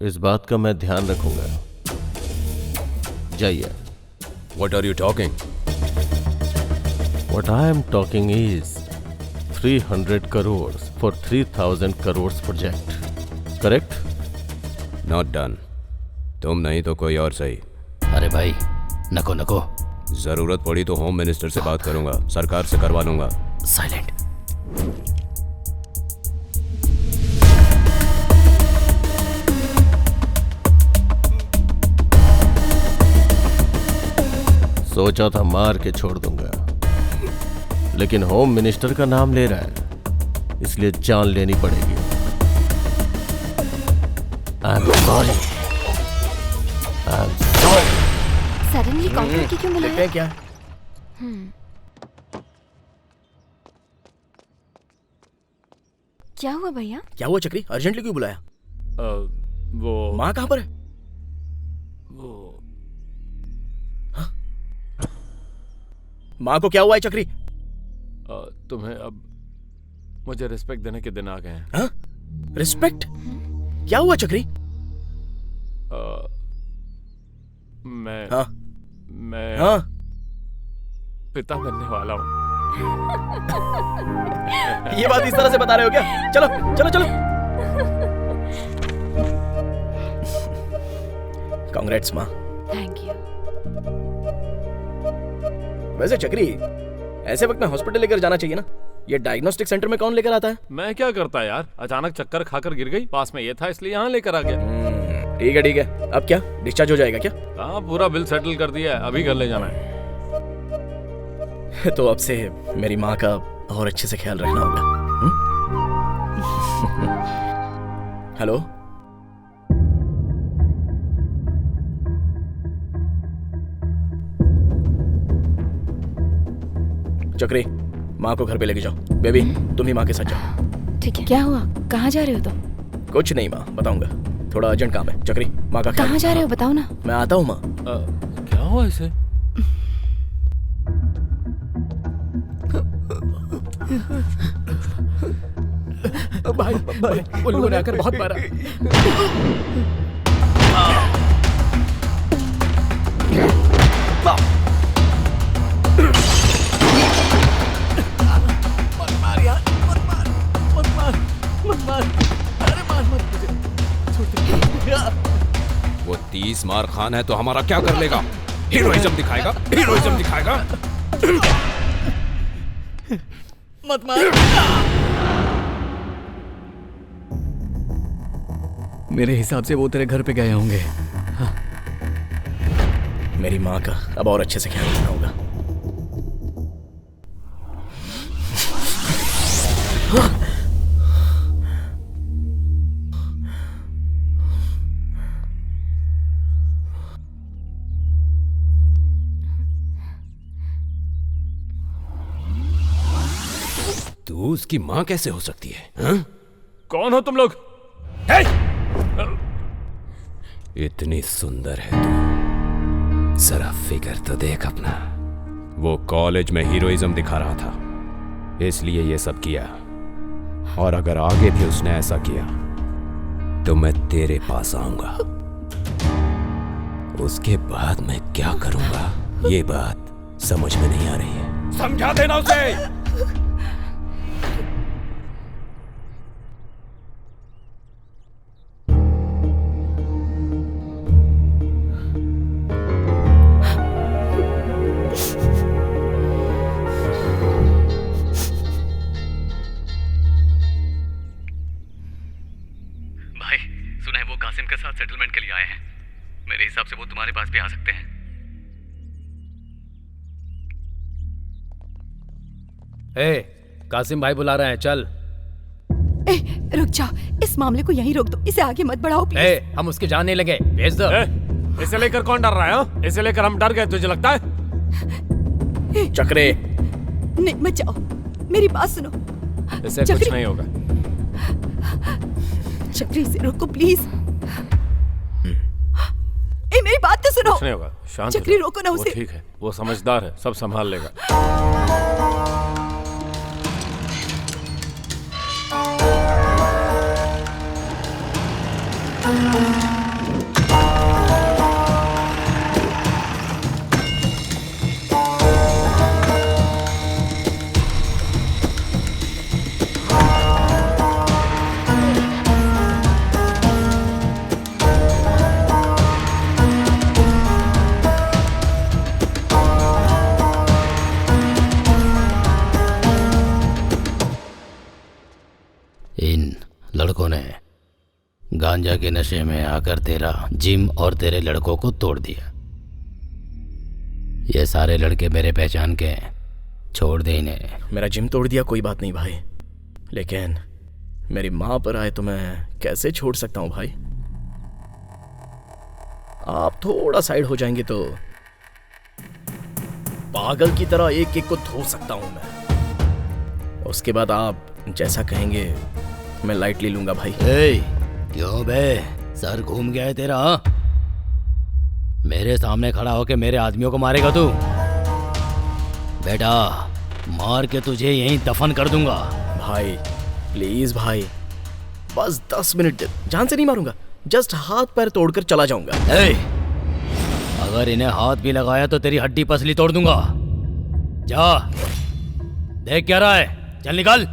इस बात का मैं ध्यान रखूंगा। जाइए। What are you talking? What I am talking is 300 crores for 3000 crores project. Correct? Not done. तुम नहीं तो कोई और सही। अरे भाई नको नको। जरूरत पड़ी तो होम मिनिस्टर से बात करूंगा, सरकार से करवा लूंगा। साइलेंट। सोचा था मार के छोड़ दूंगा, लेकिन होम मिनिस्टर का नाम ले रहा है, इसलिए जान लेनी पड़ेगी। I'm sorry. I'm sorry. Suddenly call करके क्यों बुलाया? क्या? क्या हुआ भैया? क्या हुआ चक्री? अर्जेंटली क्यों बुलाया? वो माँ कहाँ पर है? वो माँ को क्या हुआ है चक्री? तुम्हें अब मुझे रिस्पेक्ट देने के दिन आ गए हैं। हाँ? रिस्पेक्ट? क्या हुआ चक्री? मैं हाँ? पिता बनने वाला हूँ। ये बात इस तरह से बता रहे हो क्या? चलो चलो चलो। कांग्रेट्स माँ। Thank you. वैसे चक्री, ऐसे वक्त में हॉस्पिटल लेकर जाना चाहिए ना? ये डायग्नोस्टिक सेंटर में कौन लेकर आता है? मैं क्या करता यार, अचानक चक्कर खाकर गिर गई, पास में ये था इसलिए यहाँ लेकर आ गया। ठीक है ठीक है। अब क्या डिस्चार्ज हो जाएगा क्या? हाँ, पूरा बिल सेटल कर दिया है, अभी घर ले जाना है। तो अब से मेरी माँ का और अच्छे से ख्याल रखना होगा। हेलो, चक्री, माँ को घर पे लेके जाओ। बेबी, तुम ही माँ के साथ जाओ। ठीक है। क्या हुआ? कहाँ जा रहे हो तुम? कुछ नहीं माँ, बताऊंगा। थोड़ा अर्जेंट काम है। चक्री, माँ का कहाँ जा रहे हो बताओ ना। मैं आता हूँ माँ। क्या हुआ इसे? भाई उन लोगों ने आकर बहुत मारा। मत मार यार, मत मार, मत मार, मत मार। अरे मार मत मुझे। वो 30 मार खान है तो हमारा क्या कर लेगा? हीरोइज्म दिखाएगा, हीरोइज्म दिखाएगा। मत मार। मेरे हिसाब से वो तेरे घर पे गए होंगे। हाँ। मेरी माँ का अब और अच्छे से ख्याल रखना होगा। तू उसकी माँ कैसे हो सकती है? हाँ? कौन हो तुम लोग? इतनी सुंदर है तू, जरा फिगर तो देख अपना। वो कॉलेज में हीरोइज्म दिखा रहा था, इसलिए ये सब किया। और अगर आगे भी उसने ऐसा किया तो मैं तेरे पास आऊंगा। उसके बाद मैं क्या करूंगा ये बात समझ में नहीं आ रही है। समझा देना उसे। सेटलमेंट के लिए आए हैं। मेरे हिसाब से वो तुम्हारे पास भी आ सकते हैं। कासिम भाई बुला रहे हैं, चल। रुक जाओ, इस मामले को यहीं रोक दो, इसे आगे मत बढ़ाओ प्लीज। हम उसके जाने लगे, भेज दो। इसे लेकर कौन डर रहा है? इसे लेकर हम डर गए, तुझे लगता है? चक्रे, नहीं मत जाओ, मेरी बात सुनो। इससे कुछ नहीं होगा। चक्री से रोको प्लीज। मेरी बात तो सुनो। कुछ नहीं होगा, शांत चक्री रोको ना उसे। वो ठीक है, वो समझदार है, सब संभाल लेगा। इन लड़कों ने गांजा के नशे में आकर तेरा जिम और तेरे लड़कों को तोड़ दिया। ये सारे लड़के मेरे पहचान के हैं, छोड़ दे इन्हें। मेरा जिम तोड़ दिया कोई बात नहीं भाई, लेकिन मेरी माँ पर आए तो मैं कैसे छोड़ सकता हूँ भाई। आप थोड़ा साइड हो जाएंगे तो पागल की तरह एक एक को धो सकता हूँ मैं। उसके बाद आप जैसा कहेंगे मैं लाइटली लूंगा भाई। क्यों बे, सर घूम गया है तेरा? मेरे सामने खड़ा होके मेरे आदमियों को मारेगा तू? बेटा मार के तुझे यहीं दफन कर दूंगा। भाई प्लीज भाई, बस 10 मिनट दे, जान से नहीं मारूंगा, जस्ट हाथ पैर तोड़कर चला जाऊंगा। अगर इन्हें हाथ भी लगाया तो तेरी हड्डी पसली तोड़ दूंगा। जा देख क्या रहा है, चल निकल।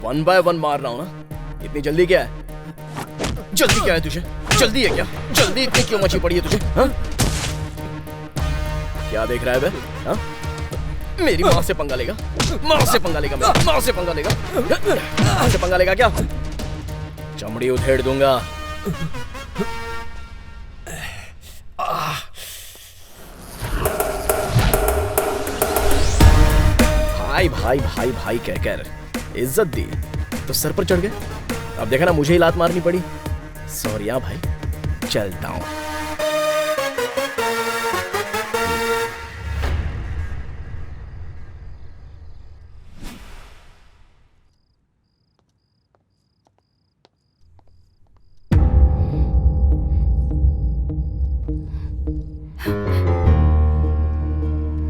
वन बाय वन मार रहा हूं ना, इतनी जल्दी क्या है? जल्दी क्या है तुझे? जल्दी है क्या? जल्दी इतनी क्यों मची पड़ी है तुझे? हाँ? क्या देख रहा है बे? हाँ? मेरी माँ से पंगा लेगा? माँ से पंगा लेगा? माँ से पंगा लेगा? माँ से पंगा लेगा क्या? चमड़ी उधेड़ दूंगा। भाई भाई भाई भाई कहकर इज्जत दी तो सर पर चढ़ गए। अब देखा ना, मुझे ही लात मारनी पड़ी। सॉरी भाई, चलता हूं।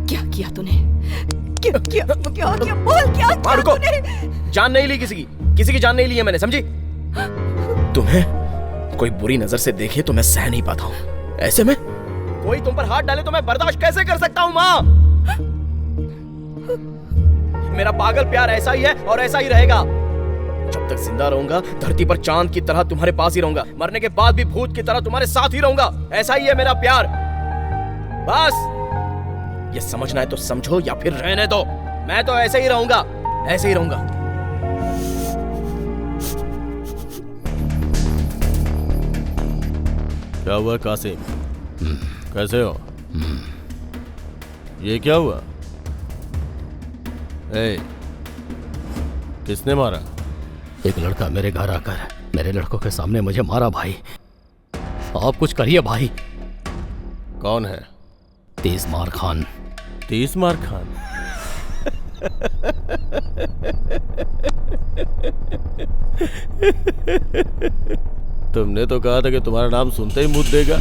क्या किया तूने? क्या क्या क्या क्या बोल, क्या किया रुको, तूने? जान नहीं ली किसी की जान नहीं ली है मैंने, समझी? तुम्हें कोई बुरी नजर से देखे तो मैं सह नहीं पाता हूँ। ऐसे में कोई तुम पर हाथ डाले तो मैं बर्दाश्त कैसे कर सकता हूँ माँ? मेरा पागल प्यार ऐसा ही है और ऐसा ही रहेगा। जब तक जिंदा रहूंगा धरती पर चांद की तरह तुम्हारे पास ही रहूंगा, मरने के बाद भी भूत की तरह तुम्हारे साथ ही रहूंगा। ऐसा ही है मेरा प्यार। बस ये समझना है तो समझो या फिर रहने दो। मैं तो ऐसे ही रहूंगा, ऐसे ही रहूंगा। क्या हुआ कासिम? कैसे हो? ये क्या हुआ? किसने मारा? एक लड़का मेरे घर आकर मेरे लड़कों के सामने मुझे मारा। भाई आप कुछ करिए भाई। कौन है? तीसमार खान। तीसमार खान? तुमने तो कहा था कि तुम्हारा नाम सुनते ही मुँह देगा।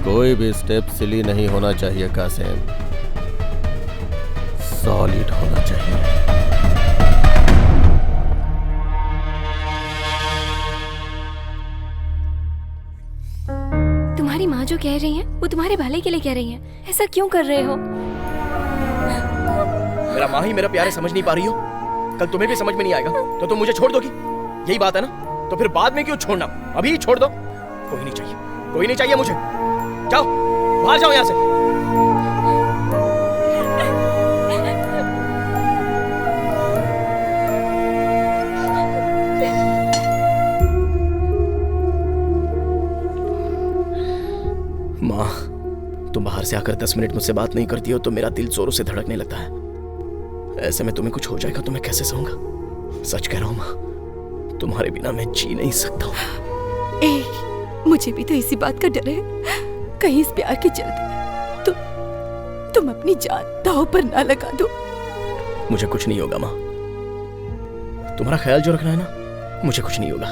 कोई भी स्टेप सिली नहीं होना चाहिए कासिम, सॉलिड होना चाहिए। तुम्हारी माँ जो कह रही है वो तुम्हारे भले के लिए कह रही है। ऐसा क्यों कर रहे हो? मेरा माँ ही मेरा प्यार है, समझ नहीं पा रही हो? कल तुम्हें भी समझ में नहीं आएगा तो तुम मुझे छोड़ दोगी? यही बात है ना? तो फिर बाद में क्यों छोड़ना? अभी छोड़ दो। कोई नहीं चाहिए, कोई नहीं चाहिए मुझे। जाओ बाहर जाओ यहाँ से। माँ, तुम बाहर से आकर 10 मिनट मुझसे बात नहीं करती हो तो मेरा दिल जोरों से धड़कने लगता है। ऐसे में तुम्हें कुछ हो जाएगा तो मैं कैसे सहूंगा? सच कह रहा हूँ माँ, तुम्हारे बिना मैं जी नहीं सकता हूँ। मुझे भी तो इसी बात का डर है, कहीं इस प्यार के चलते तुम अपनी जान दांव पर ना लगा दो। मुझे कुछ नहीं होगा माँ, तुम्हारा ख्याल जो रखना है ना, मुझे कुछ नहीं होगा।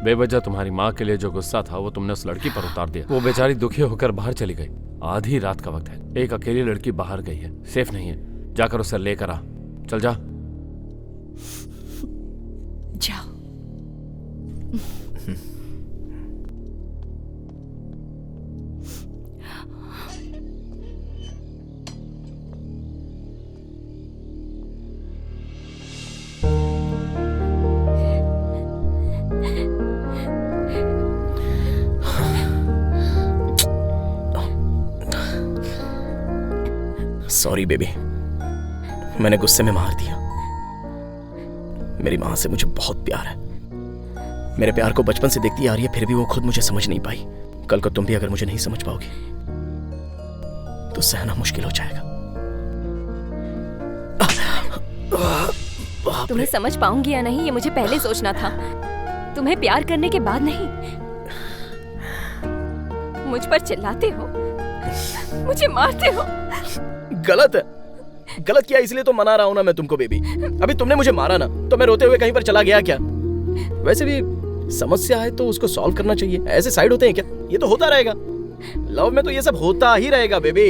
बेवजह तुम्हारी माँ के लिए जो गुस्सा था वो तुमने उस लड़की पर उतार दिया। वो बेचारी दुखी होकर बाहर चली गई। आधी रात का वक्त है, एक अकेली लड़की बाहर गई है, सेफ नहीं है। जाकर उसे लेकर आ। चल जा। जाओ। सॉरी बेबी, मैंने गुस्से में मार दिया। मेरी माँ से मुझे बहुत प्यार है। मेरे प्यार को बचपन से देखती आ रही है, फिर भी वो खुद मुझे समझ नहीं पाई। कल को तुम भी अगर मुझे नहीं समझ पाओगी तो सहना मुश्किल हो जाएगा। तुम्हें समझ पाऊंगी या नहीं ये मुझे पहले सोचना था, तुम्हें प्यार करने के बाद नहीं। मुझ पर चिल्लाते हो, मुझे मारते हो। गलत है, गलत किया इसलिए तो मना रहा हूं ना मैं तुमको बेबी। अभी तुमने मुझे मारा ना तो मैं रोते हुए कहीं पर चला गया क्या? वैसे भी समस्या है तो उसको सॉल्व करना चाहिए। ऐसे साइड होते हैं क्या? ये तो होता रहेगा। लव में तो ये सब होता ही रहेगा बेबी।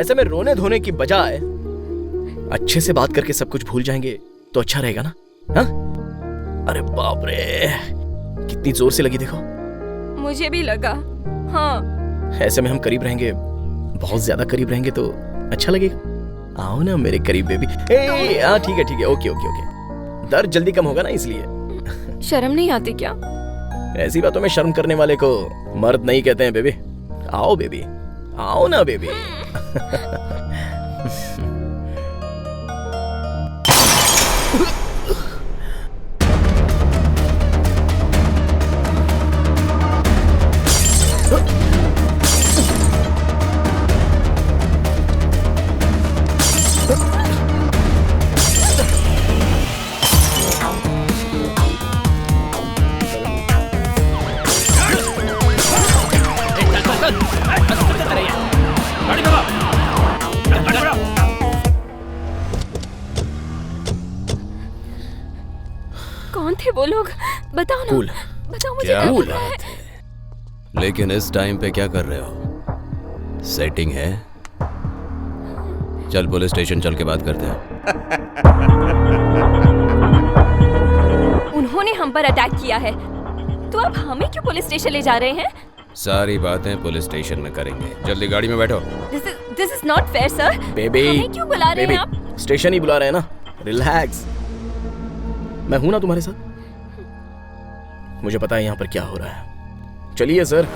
ऐसे में रोने धोने की बजाय अच्छे से बात करके सब कुछ भूल जाएंगे तो अच्छा रहेगा ना? हाँ? अरे बाप रे, कितनी जोर से लगी देखो। मुझे भी लगा। हाँ, ऐसे में हम करीब रहेंगे, बहुत ज्यादा करीब रहेंगे तो अच्छा लगेगा। आओ ना मेरे करीब बेबी। हाँ ठीक है ठीक है, ओके ओके ओके। दर्द जल्दी कम होगा ना इसलिए। शर्म नहीं आती क्या? ऐसी बातों में शर्म करने वाले को मर्द नहीं कहते हैं बेबी। आओ बेबी, आओ ना बेबी। कौन थे वो लोग? बताओ ना। बताओ मुझे। क्या बात है? लेकिन इस टाइम पे क्या कर रहे हो? सेटिंग है? चल पुलिस स्टेशन चल के बात करते हैं। उन्होंने हम पर अटैक किया है तो अब हमें क्यों पुलिस स्टेशन ले जा रहे हैं? सारी बातें पुलिस स्टेशन में करेंगे। जल्दी गाड़ी में बैठो। This is not fair sir. Baby, हमें क्यों बुला रहे हैं आप? स्टेशन ही बुला रहे हैं ना। रिलैक्स, मैं हूं ना तुम्हारे साथ। मुझे पता है यहाँ पर क्या हो रहा है। चलिए सर।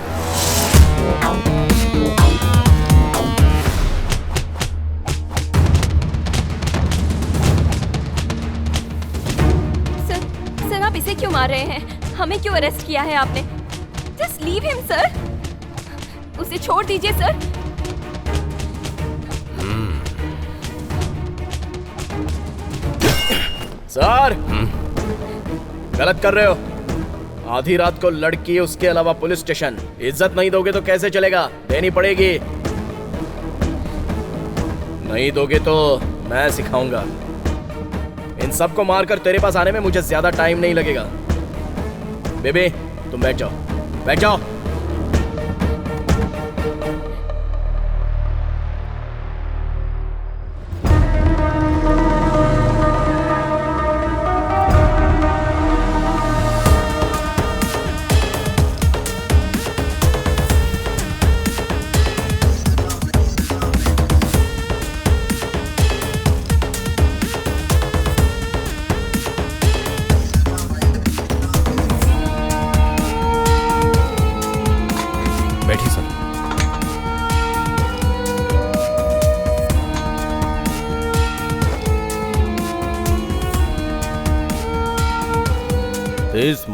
सर आप इसे क्यों मार रहे हैं? हमें क्यों अरेस्ट किया है आपने? Just leave him sir. उसे छोड़ दीजिए सर। सर, गलत कर रहे हो। आधी रात को लड़की, उसके अलावा पुलिस स्टेशन। इज्जत नहीं दोगे तो कैसे चलेगा? देनी पड़ेगी। नहीं दोगे तो मैं सिखाऊंगा। इन सबको मारकर तेरे पास आने में मुझे ज्यादा टाइम नहीं लगेगा। बेबी तुम बैठ जाओ, बैठ जाओ।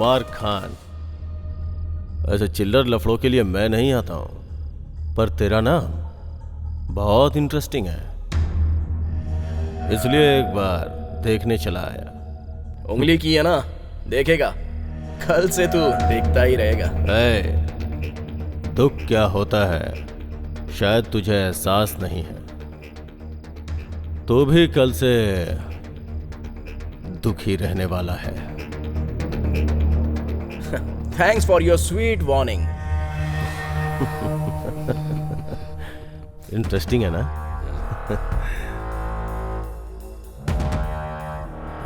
कुमार खान। ऐसे चिल्लर लफड़ों के लिए मैं नहीं आता हूं, पर तेरा नाम बहुत इंटरेस्टिंग है, इसलिए एक बार देखने चला आया। उंगली की है ना, देखेगा, कल से तू देखता ही रहेगा। दुख क्या होता है शायद तुझे एहसास नहीं है, तो भी कल से दुखी रहने वाला है। Thanks for your sweet warning. Interesting है ना?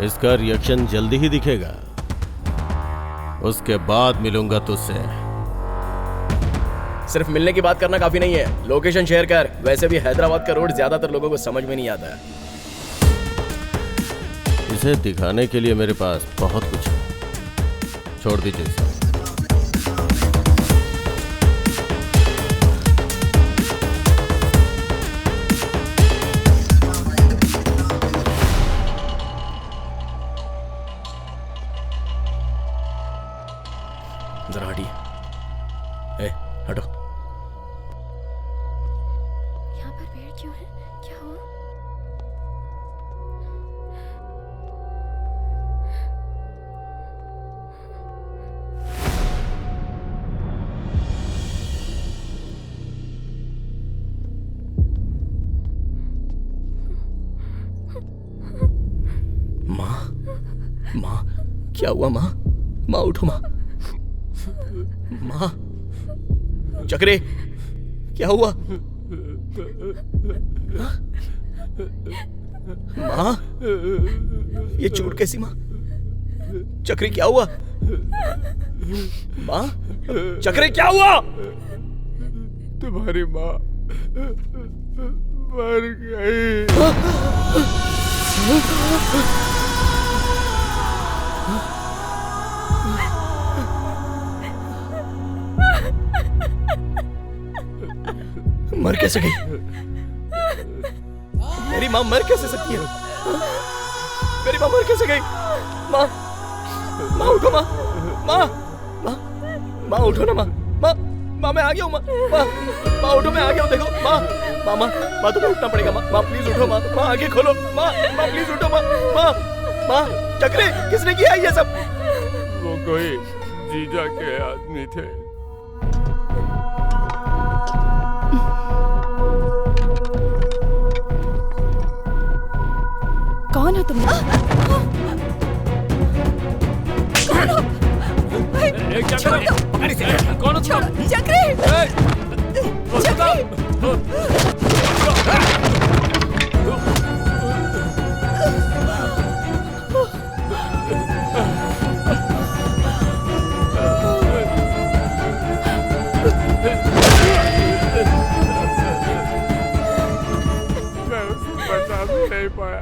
इसका रिएक्शन जल्दी ही दिखेगा, उसके बाद मिलूंगा तुझसे। सिर्फ मिलने की बात करना काफी नहीं है, लोकेशन शेयर कर। वैसे भी हैदराबाद का रोड ज्यादातर लोगों को समझ में नहीं आता है। इसे दिखाने के लिए मेरे पास बहुत कुछ है, छोड़ दीजिए इसे। जरा हटिए। ए, हटो। यहाँ पर पेड़ क्यों है? क्या हुआ? माँ, क्या हुआ माँ? माँ उठो माँ। माँ, चक्रे, क्या हुआ? माँ, ये चोट कैसी माँ? चक्री क्या हुआ? माँ, चक्रे क्या हुआ? तुम्हारी माँ मर गई। मर कैसे गई? मेरी माँ मर कैसे सकती है? मेरी माँ मर कैसे गई? माँ, माँ उठो माँ, माँ, माँ, माँ उठो ना माँ, माँ, माँ मैं आ गया हूँ माँ, माँ, माँ उठो मैं आ गया हूँ देखो माँ, माँ, माँ, माँ तुम्हें उठना पड़ेगा माँ, माँ प्लीज उठो माँ, माँ आगे खोलो माँ, माँ प्लीज उठो माँ, माँ, माँ, चक्रे किसने किया ये सब? वो कोई जीजा के आदमी थे। कौन हो तुम? कौन हो? छोड़ दो। कौन हो तुम? चक्री! मैं उसे बचा भी नहीं पाया।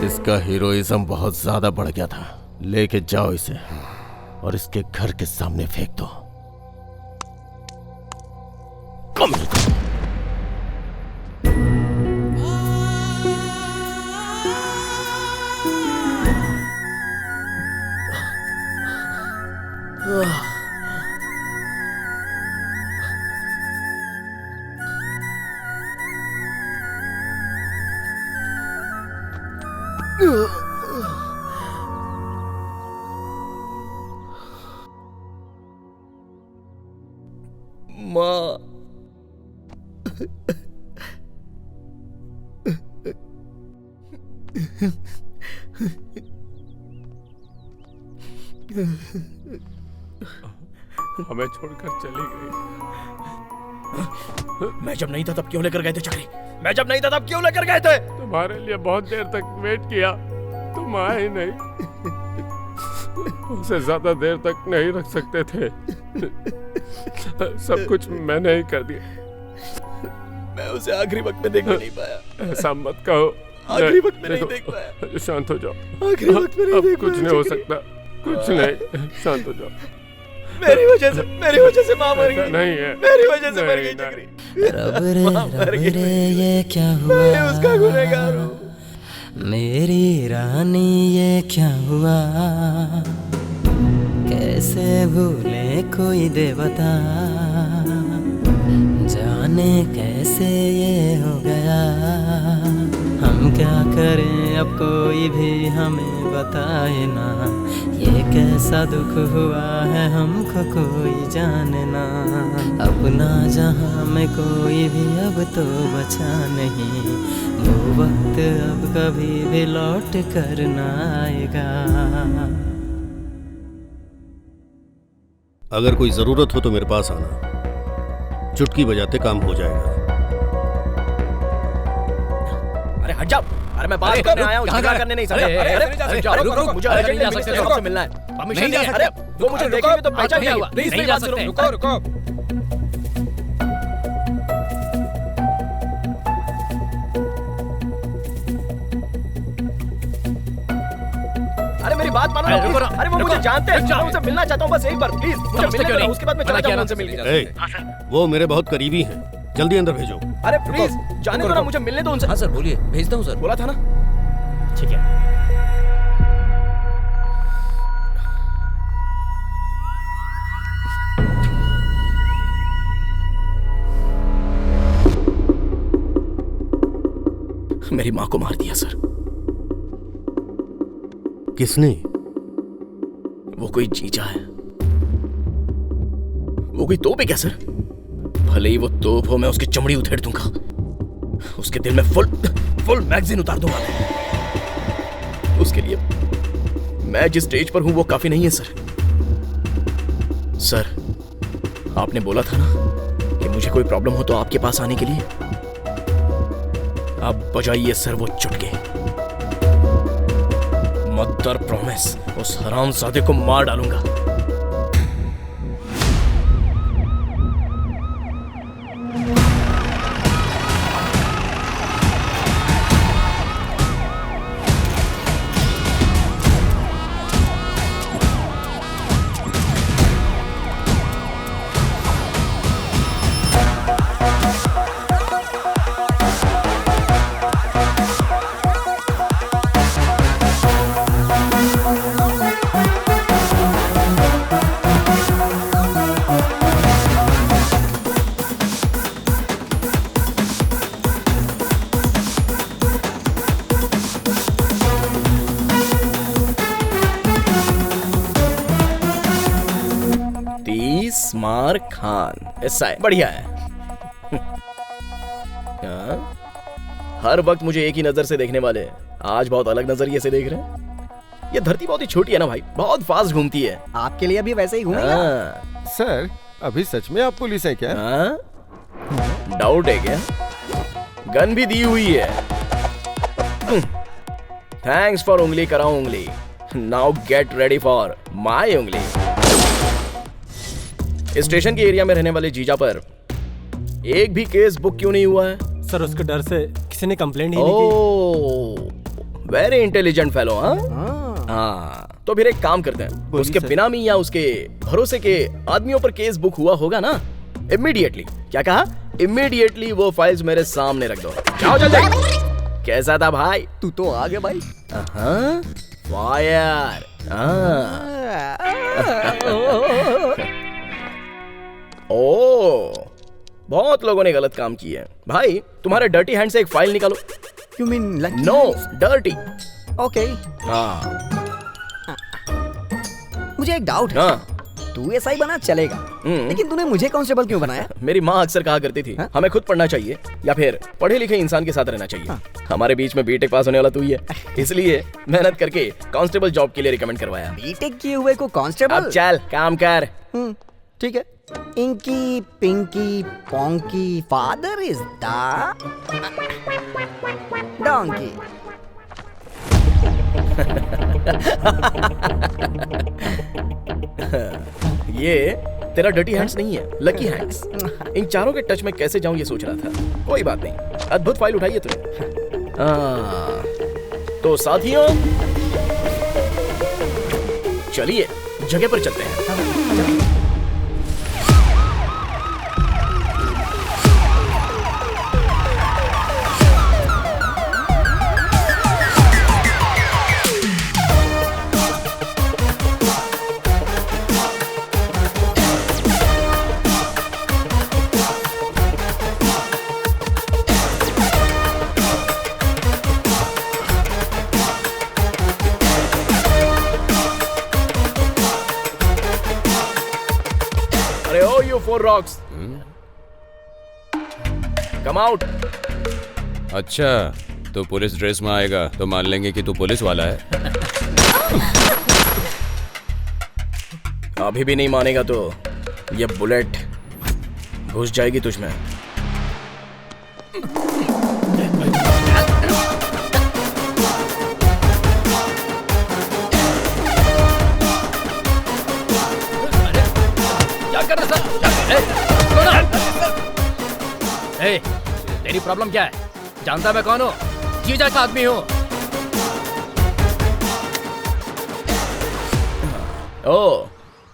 इसका हीरोइज्म बहुत ज्यादा बढ़ गया था। लेके जाओ इसे और इसके घर के सामने फेंक दो। कम माँ, हमें छोड़कर चली गई। मैं जब नहीं था तब क्यों लेकर गए थे चक्री? मैं जब नहीं था तब क्यों लेकर गए थे? तुम्हारे लिए बहुत देर तक वेट किया, तुम आए नहीं। उसे ज्यादा देर तक नहीं रख सकते थे। सब कुछ मैंने ही कर दिया। मैं उसे आखिरी वक्त में देख नहीं पाया। ऐसा मत कहो। आखिरी वक्त में नहीं देख पाया। शांत हो जाओ। आखिरी वक्त में नहीं देख पाया। कुछ नहीं हो सकता, कुछ नहीं। शांत हो जाओ। मेरी वजह से माँ मर गई। नहीं है, मेरी वजह से मर गई चक्री। रब रे ये क्या हुआ? मैं उसका गुनहगार हूँ। मेरी रानी ये क्या हुआ? कैसे भूले कोई देवता, जाने कैसे ये हो गया। हम क्या करें अब कोई भी हमें बताए ना। ये कैसा दुख हुआ है हमको कोई जाने ना। अपना जहां में कोई भी अब तो बचा नहीं। वो वक्त अब कभी भी लौट कर ना आएगा। अगर कोई जरूरत हो तो मेरे पास आना, चुटकी बजाते काम हो जाएगा। अरे हट जाओ। अरे मैं बात करने आया हूँ, झगड़ा करने नहीं। रुको, मुझे अर्जेंट मिलना है। नहीं जा सकते। वो मुझे देखेंगे तो पहचान क्या हुआ? प्लीज नहीं जा सकते। रुको। अरे मेरी बात मानो। अरे वो मुझे जानते हैं, मैं उनसे मिलना चाहता हूँ बस एक बार प्लीज। मुझे मिलने दो, उसके बाद मैं चला जाऊंगा उनसे मिलने। वो मेरे बहुत करीबी हैं, जल्दी अंदर भेजो। अरे प्लीज जाने दो ना, मुझे मिलने दो उनसे। हाँ सर बोलिए, भेजता हूँ सर। बोला था ना। ठीक है। मेरी माँ को मार दिया सर। किसने? वो कोई जीजा है। वो कोई तोप है क्या सर? भले ही वो तोप हो, मैं उसकी चमड़ी उधेड़ दूंगा। उसके दिल में फुल मैगजीन उतार दूंगा। उसके लिए मैं जिस स्टेज पर हूं वो काफी नहीं है सर। सर आपने बोला था ना कि मुझे कोई प्रॉब्लम हो तो आपके पास आने के लिए। आप बजाइए सर वो चुटके। मदर प्रॉमिस, उस हरामजादे को मार डालूंगा। मार खान, ऐसा है, बढ़िया है। हर वक्त मुझे एक ही नजर से देखने वाले आज बहुत अलग नजरिए से देख रहे हैं। ये धरती बहुत ही छोटी है ना भाई, बहुत फास्ट घूमती है। आपके लिए भी वैसे ही घूमेगा? सर अभी सच में आप पुलिस हैं क्या? डाउट है क्या? गन भी दी हुई है। थैंक्स फॉर उंगली कराऊं उंगली। Now get ready for my उंगली। स्टेशन के एरिया में रहने वाले जीजा पर एक भी केस बुक क्यों नहीं हुआ है? सर उसके डर से किसी ने कंप्लेंट ही नहीं की। Very intelligent fellow. हाँ तो फिर एक काम करते हैं, उसके बिनामी या उसके भरोसे के आदमियों पर केस बुक हुआ होगा ना, इमीडिएटली, क्या कहा, इमीडिएटली वो फाइल्स मेरे सामने रख दो। जाओ जल्दी। कैसा था भाई? तू तो आ गया भाई। फायर। ओ, बहुत लोगों ने गलत काम किया है भाई। तुम्हारे डर्टी हैंड से एक फाइल निकालो। You mean like no, dirty. Okay. हाँ। मुझे एक डाउट है। तू एसआई बना चलेगा, लेकिन तूने मुझे कांस्टेबल क्यों बनाया? मेरी माँ अक्सर कहा करती थी, हमें खुद पढ़ना चाहिए या फिर पढ़े लिखे इंसान के साथ रहना चाहिए। हमारे बीच में बीटेक पास होने वाला तू ही है, इसलिए मेहनत करके कांस्टेबल जॉब के लिए रिकमेंड करवाया। बीटेक किए हुए को कांस्टेबल? अब चल काम कर। ठीक है। Inky pinky ponky father is the donkey. ये तेरा डर्टी हैंड्स नहीं है, लकी हैंड्स। इन चारों के टच में कैसे जाऊं ये सोच रहा था। कोई बात नहीं, अद्भुत फाइल उठाई है तूने। तो साथियों चलिए जगह पर चलते हैं। Four rocks. Come out. अच्छा, तो पुलिस ड्रेस में आएगा तो मान लेंगे कि तू पुलिस वाला है। अभी भी नहीं मानेगा तो ये बुलेट घुस जाएगी तुझमें। तेरी प्रॉब्लम क्या है? जानता मैं कौन हूँ? जीजा का आदमी हूँ। ओ,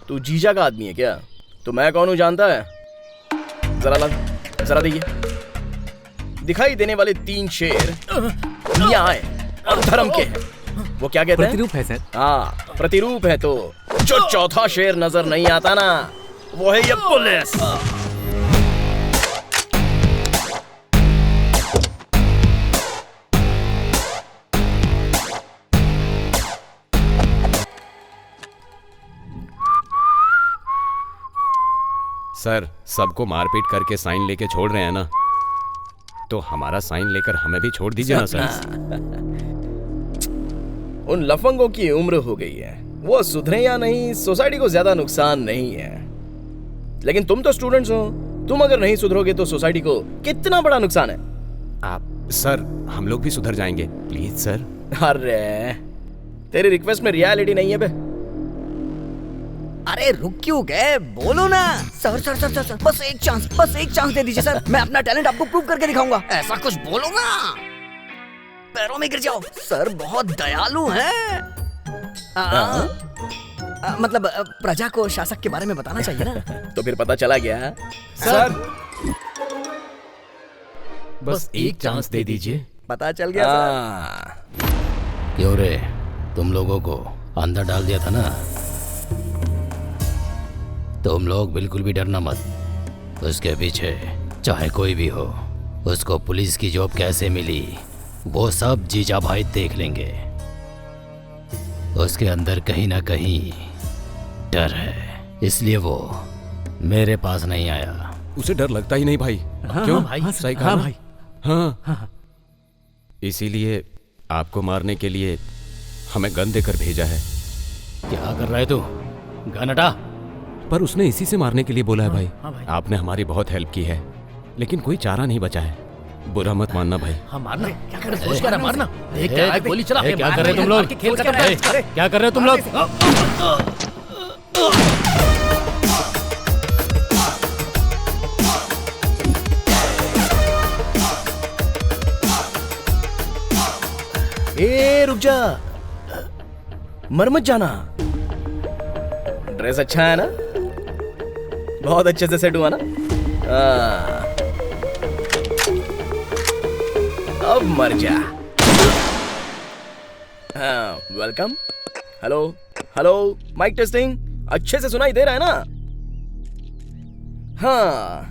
तू जीजा का आदमी है क्या? तो मैं कौन हूँ जानता है? जरा देखिए। दिखाई देने वाले 3 शेर न्याय और धर्म के हैं। वो क्या कहते हैं? प्रतिरूप है सर। हाँ, प्रतिरूप है। तो जो चौथा शेर नजर नहीं आता ना, वो है ये पुलिस। सर, सबको मारपीट करके साइन लेके छोड़ रहे हैं ना, तो हमारा साइन लेकर हमें भी छोड़ दीजिए ना सर। उन लफंगों की उम्र हो गई है, वो सुधरे या नहीं सोसाइटी को ज्यादा नुकसान नहीं है। लेकिन तुम तो स्टूडेंट्स हो, तुम अगर नहीं सुधरोगे तो सोसाइटी को कितना बड़ा नुकसान है। आप सर, हम लोग भी सुधर जाएंगे, प्लीज सर। अरे तेरी रिक्वेस्ट में रियलिटी नहीं है बे। अरे रुक क्यों गए, बोलो ना। सर सर सर सर बस एक चांस दे दीजिए सर। मैं अपना टैलेंट आपको प्रूव करके दिखाऊंगा। ऐसा कुछ बोलो ना, पैरों में गिर जाओ। सर बहुत दयालु हैं। मतलब प्रजा को शासक के बारे में बताना चाहिए ना। तो फिर पता चला गया सर। बस एक चांस दे दीजिए। पता चल गया सर। क्यों रे, तुम लोगों को अंदर डाल दिया था ना। तुम लोग बिल्कुल भी डरना मत। उसके पीछे चाहे कोई भी हो, उसको पुलिस की जॉब कैसे मिली वो सब जीजा भाई देख लेंगे। उसके अंदर कहीं ना कहीं डर है, इसलिए वो मेरे पास नहीं आया। उसे डर लगता ही नहीं भाई। क्यों भाई? सही कहा भाई। हाँ, इसीलिए आपको मारने के लिए हमें गन देकर भेजा है। क्या कर रहा है तू? गन हटा। पर उसने इसी से मारने के लिए बोला है भाई। आपने हमारी बहुत हेल्प की है, लेकिन कोई चारा नहीं बचा है। बुरा मत मानना भाई। हाँ मारना, क्या कर रहे? सोच कर मारना। गोली चला। क्या कर रहे तुम लोग? क्या कर रहे हो तुम लोग? ए रुक जा, मर मत जाना। ड्रेस अच्छा है ना? बहुत अच्छे से सेट हुआ ना? अब मर जा। Welcome. Hello hello, mic testing. अच्छे से सुनाई दे रहा है ना? हाँ,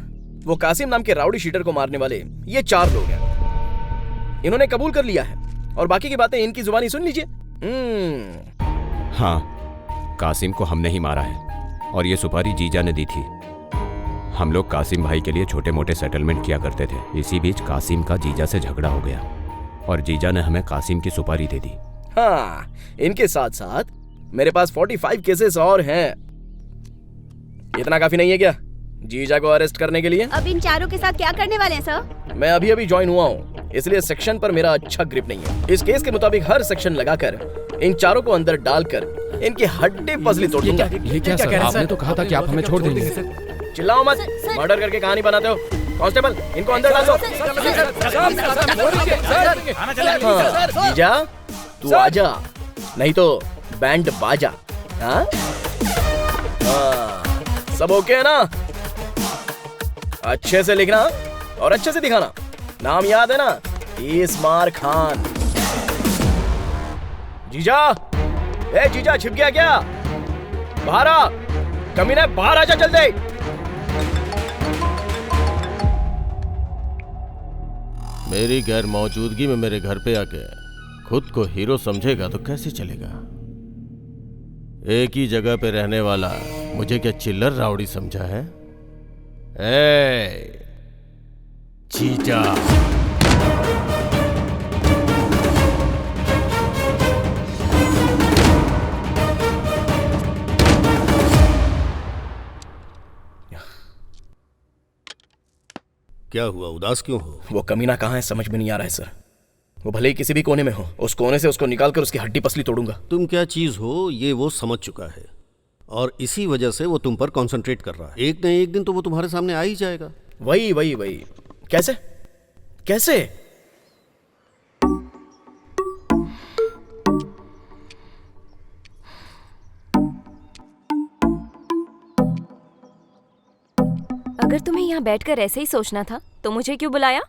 वो कासिम नाम के राउडी शीटर को मारने वाले ये 4 लोग हैं। इन्होंने कबूल कर लिया है और बाकी की बातें इनकी जुबानी सुन लीजिए। हाँ, कासिम को हमने ही मारा है और ये सुपारी जीजा ने दी थी। हम लोग कासिम भाई के लिए छोटे मोटे सेटलमेंट किया करते थे। इसी बीच कासिम का जीजा से झगड़ा हो गया और जीजा ने हमें कासिम की सुपारी दे दी। हाँ, इनके साथ साथ मेरे पास 45 केसेस और हैं। इतना काफी नहीं है क्या जीजा को अरेस्ट करने के लिए? अब इन चारों के साथ क्या करने वाले हैं सर? मैं अभी अभी ज्वाइन हुआ हूँ, इसलिए सेक्शन पर मेरा अच्छा ग्रिप नहीं है। इस केस के मुताबिक हर सेक्शन लगाकर इन चारों को अंदर डालकर इनकी हड्डी पसली तोड़ दूंगा। ये क्या सर? आपने तो कहा था कि आप हमें छोड़ देंगे। चिल्लाओ मत, मर्डर करके कहानी बनाते हो। कांस्टेबल, इनको अंदर डाल दो। जीजा तू आजा, नहीं तो बैंड बाजा। हाँ? सब ओके है ना? अच्छे से लिखना और अच्छे से दिखाना। नाम याद है ना? इसमार खान। जीजा, ए जीजा, छिप गया क्या? बाहर आ, कमीना, बाहर आजा जल्दी। मेरी गैर मौजूदगी में मेरे घर पे आके खुद को हीरो समझेगा तो कैसे चलेगा? एक ही जगह पे रहने वाला मुझे क्या चिल्लर राउडी समझा है? ए जीजा, क्या हुआ? उदास क्यों हो? वो कमीना कहाँ है समझ में नहीं आ रहा है सर। वो भले ही किसी भी कोने में हो, उस कोने से उसको निकालकर उसकी हड्डी पसली तोड़ूंगा। तुम क्या चीज हो ये वो समझ चुका है और इसी वजह से वो तुम पर कंसंट्रेट कर रहा है। एक न एक दिन तो वो तुम्हारे सामने आ ही जाएगा। वही वही वही। कैसे कैसे? अगर तुम्हें यहाँ बैठकर ऐसे ही सोचना था तो मुझे क्यों बुलाया?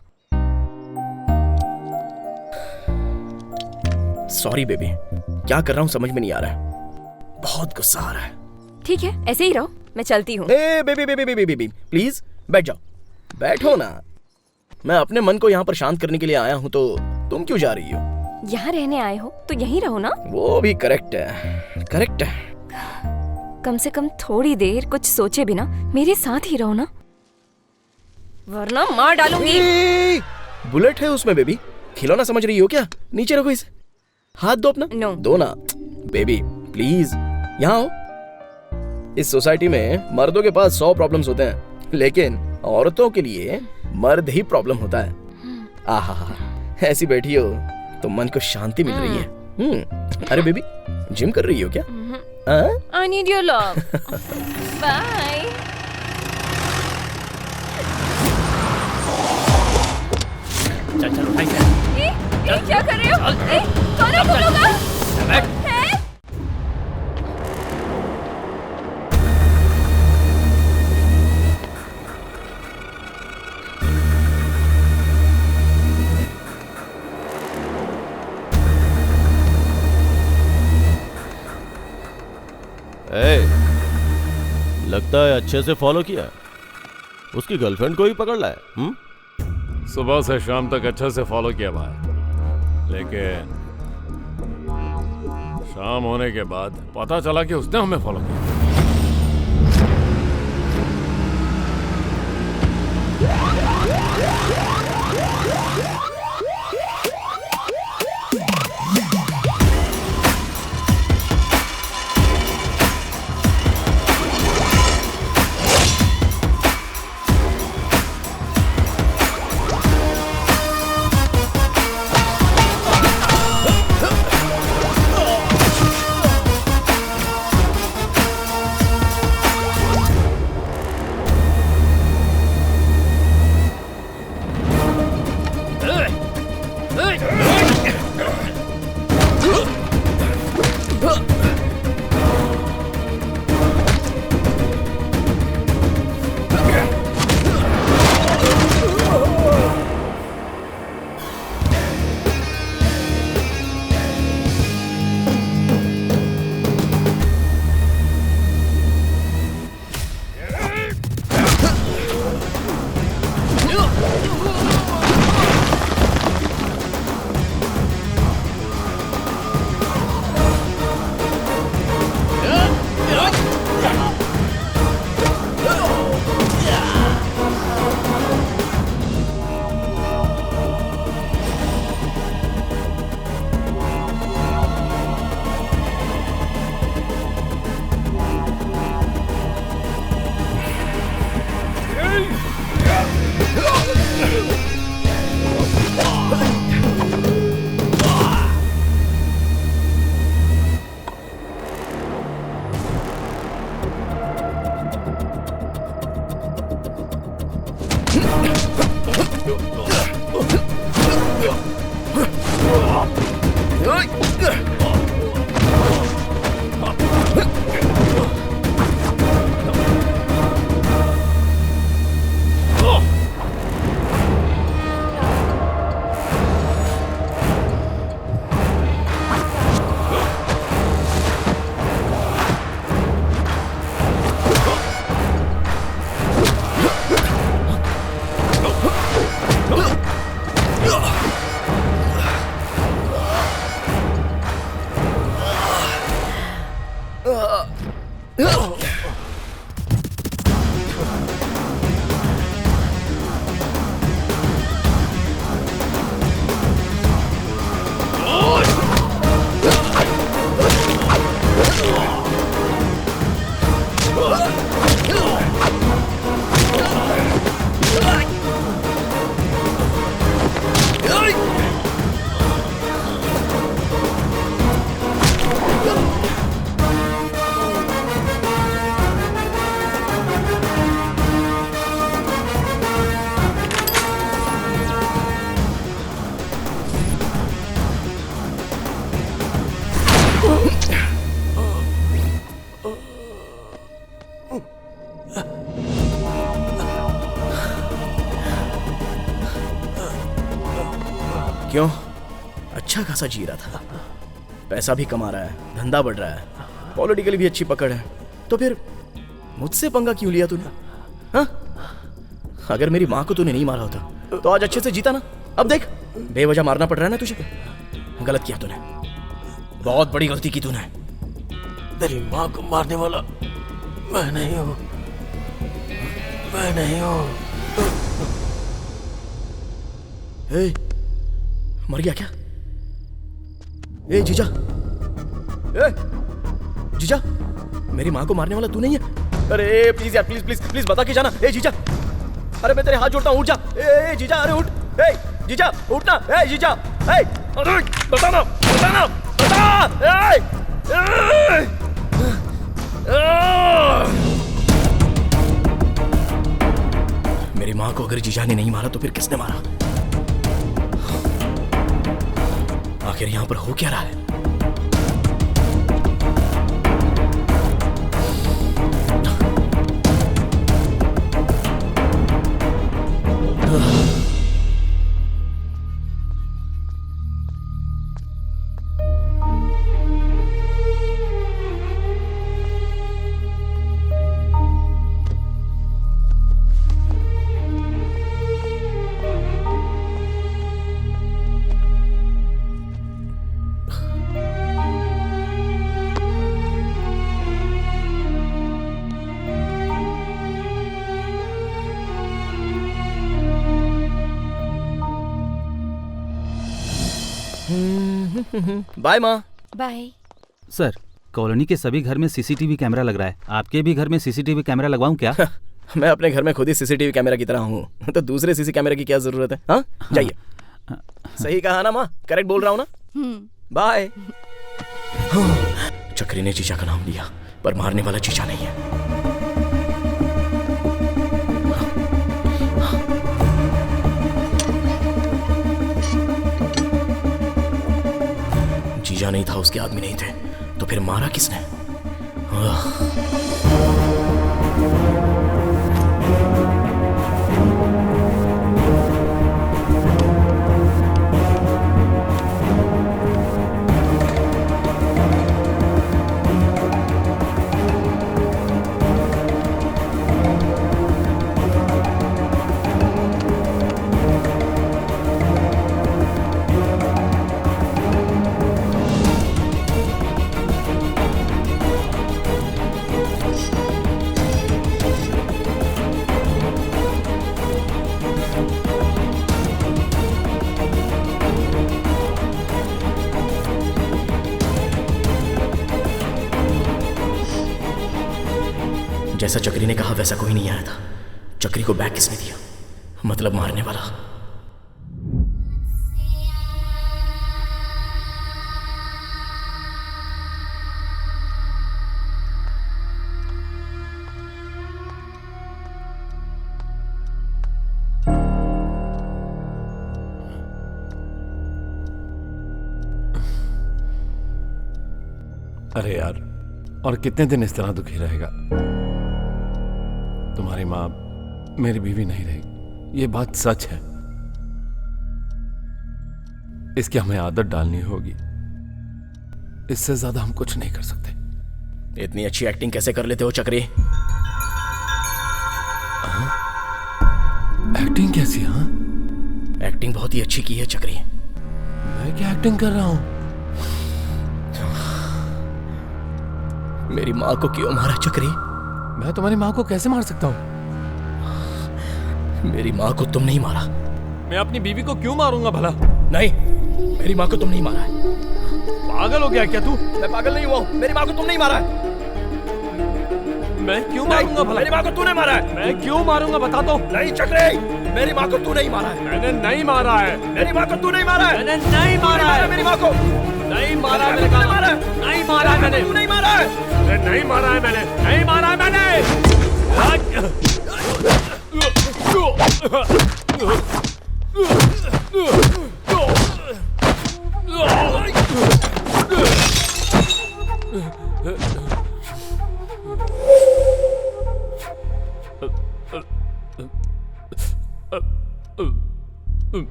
सॉरी बेबी, क्या कर रहा हूँ समझ में नहीं आ रहा है। बहुत गुस्सा आ रहा है। ठीक है, ऐसे ही रहो, मैं चलती हूँ। Baby baby baby baby please बैठ जाओ। बैठो ना, मैं अपने मन को यहाँ पर शांत करने के लिए आया हूँ, तो तुम क्यों जा रही हो? यहाँ रहने आए हो तो यहीं रहो ना। वो भी करेक्ट है, करेक्ट है। कम से कम थोड़ी देर कुछ सोचे बिना मेरे साथ ही रहो ना, वरना मार डालूंगी। बुलेट है उसमें बेबी, खिलौना समझ रही हो क्या? नीचे रखो इसे, हाथ दो अपना। नो। दो ना बेबी प्लीज, यहाँ आओ। इस सोसाइटी में मर्दों के पास 100 प्रॉब्लम्स होते हैं, लेकिन औरतों के लिए मर्द ही प्रॉब्लम होता है। आहा, ऐसी बैठी हो तो मन को शांति मिल रही है। अरे बेबी, जिम कर रही हो क्या? I need your love. Bye. चल चल उठाई से। क्या कर रहे हो? कौन है तुम लोग? लगता है अच्छे से फॉलो किया। उसकी गर्लफ्रेंड को ही पकड़ लाया। सुबह से शाम तक अच्छे से फॉलो किया भाई, लेकिन शाम होने के बाद पता चला कि उसने हमें फॉलो किया। क्यों? अच्छा खासा जी रहा था, पैसा भी कमा रहा है, धंधा बढ़ रहा है, पॉलिटिकली भी अच्छी पकड़ है, तो फिर मुझसे पंगा क्यों लिया तूने? हाँ? अगर मेरी माँ को तूने नहीं मारा होता तो आज अच्छे से जीता ना। अब देख बेवजह मारना पड़ रहा है ना तुझे। गलत किया तूने, बहुत बड़ी गलती की तूने। तेरी माँ को मारने वाला मैं नहीं हूँ, मैं नहीं हूँ। मर गया क्या? ए जीजा, ए जीजा, मेरी माँ को मारने वाला तू नहीं है? अरे प्लीज यार, प्लीज प्लीज प्लीज बता के जाना। ए जीजा, अरे मैं तेरे हाथ जोड़ता हूँ, उठ जा। ए जीजा, अरे उठ। ए जीजा उठना। ए जीजा, ए अरे बताना बताना बता। मेरी माँ को अगर जीजा ने नहीं मारा तो फिर किसने मारा? आखिर यहाँ पर हो क्या रहा है? बाय माँ। बाय। सर, कॉलोनी के सभी घर में सीसीटीवी कैमरा लग रहा है, आपके भी घर में सीसीटीवी कैमरा लगवाऊं क्या? मैं अपने घर में खुद ही सीसीटीवी कैमरा की तरह हूँ, तो दूसरे सीसी कैमरा की क्या जरूरत है? हाँ जाइए। सही कहा ना माँ, करेक्ट बोल रहा हूँ ना? बाय। चक्री ने चीचा का नाम लिया, पर मारने वाला चीचा नहीं है। जीजा नहीं था, उसके आदमी नहीं थे, तो फिर मारा किसने? जैसा चक्री ने कहा वैसा कोई नहीं आया था। चक्री को बैग किसने दिया? मतलब मारने वाला। अरे यार, और कितने दिन इस तरह दुखी रहेगा? तुम्हारी माँ मेरी बीवी नहीं रही, ये बात सच है। इसकी हमें आदत डालनी होगी, इससे ज्यादा हम कुछ नहीं कर सकते। इतनी अच्छी एक्टिंग कैसे कर लेते हो चक्री? एक्टिंग कैसी? हाँ, एक्टिंग बहुत ही अच्छी की है चक्री। मैं क्या एक्टिंग कर रहा हूं? मेरी माँ को क्यों मारा चक्री? मैं तुम्हारी माँ को कैसे मार सकता हूँ? मेरी माँ को तुम नहीं मारा। मैं अपनी बीवी को क्यों मारूंगा भला? नहीं, मेरी माँ को तुम नहीं मारा है। पागल हो गया क्या तू? मैं पागल नहीं हुआ हूँ, मेरी माँ को तुम नहीं मारा है। मैं क्यों मारूंगा भला? मेरी माँ को तूने मारा है। मैं क्यों मारूंगा बता दो। नहीं चक्री, मेरी माँ को तू नहीं मारा है। मैंने नहीं मारा है। मेरी माँ को तू नहीं मारा है। मैंने नहीं मारा है। मेरी माँ को नहीं मारा है। मैंने कहा नहीं मारा है। मैंने तू नहीं मारा है। नहीं मारा है। मैंने नहीं मारा है। मैंने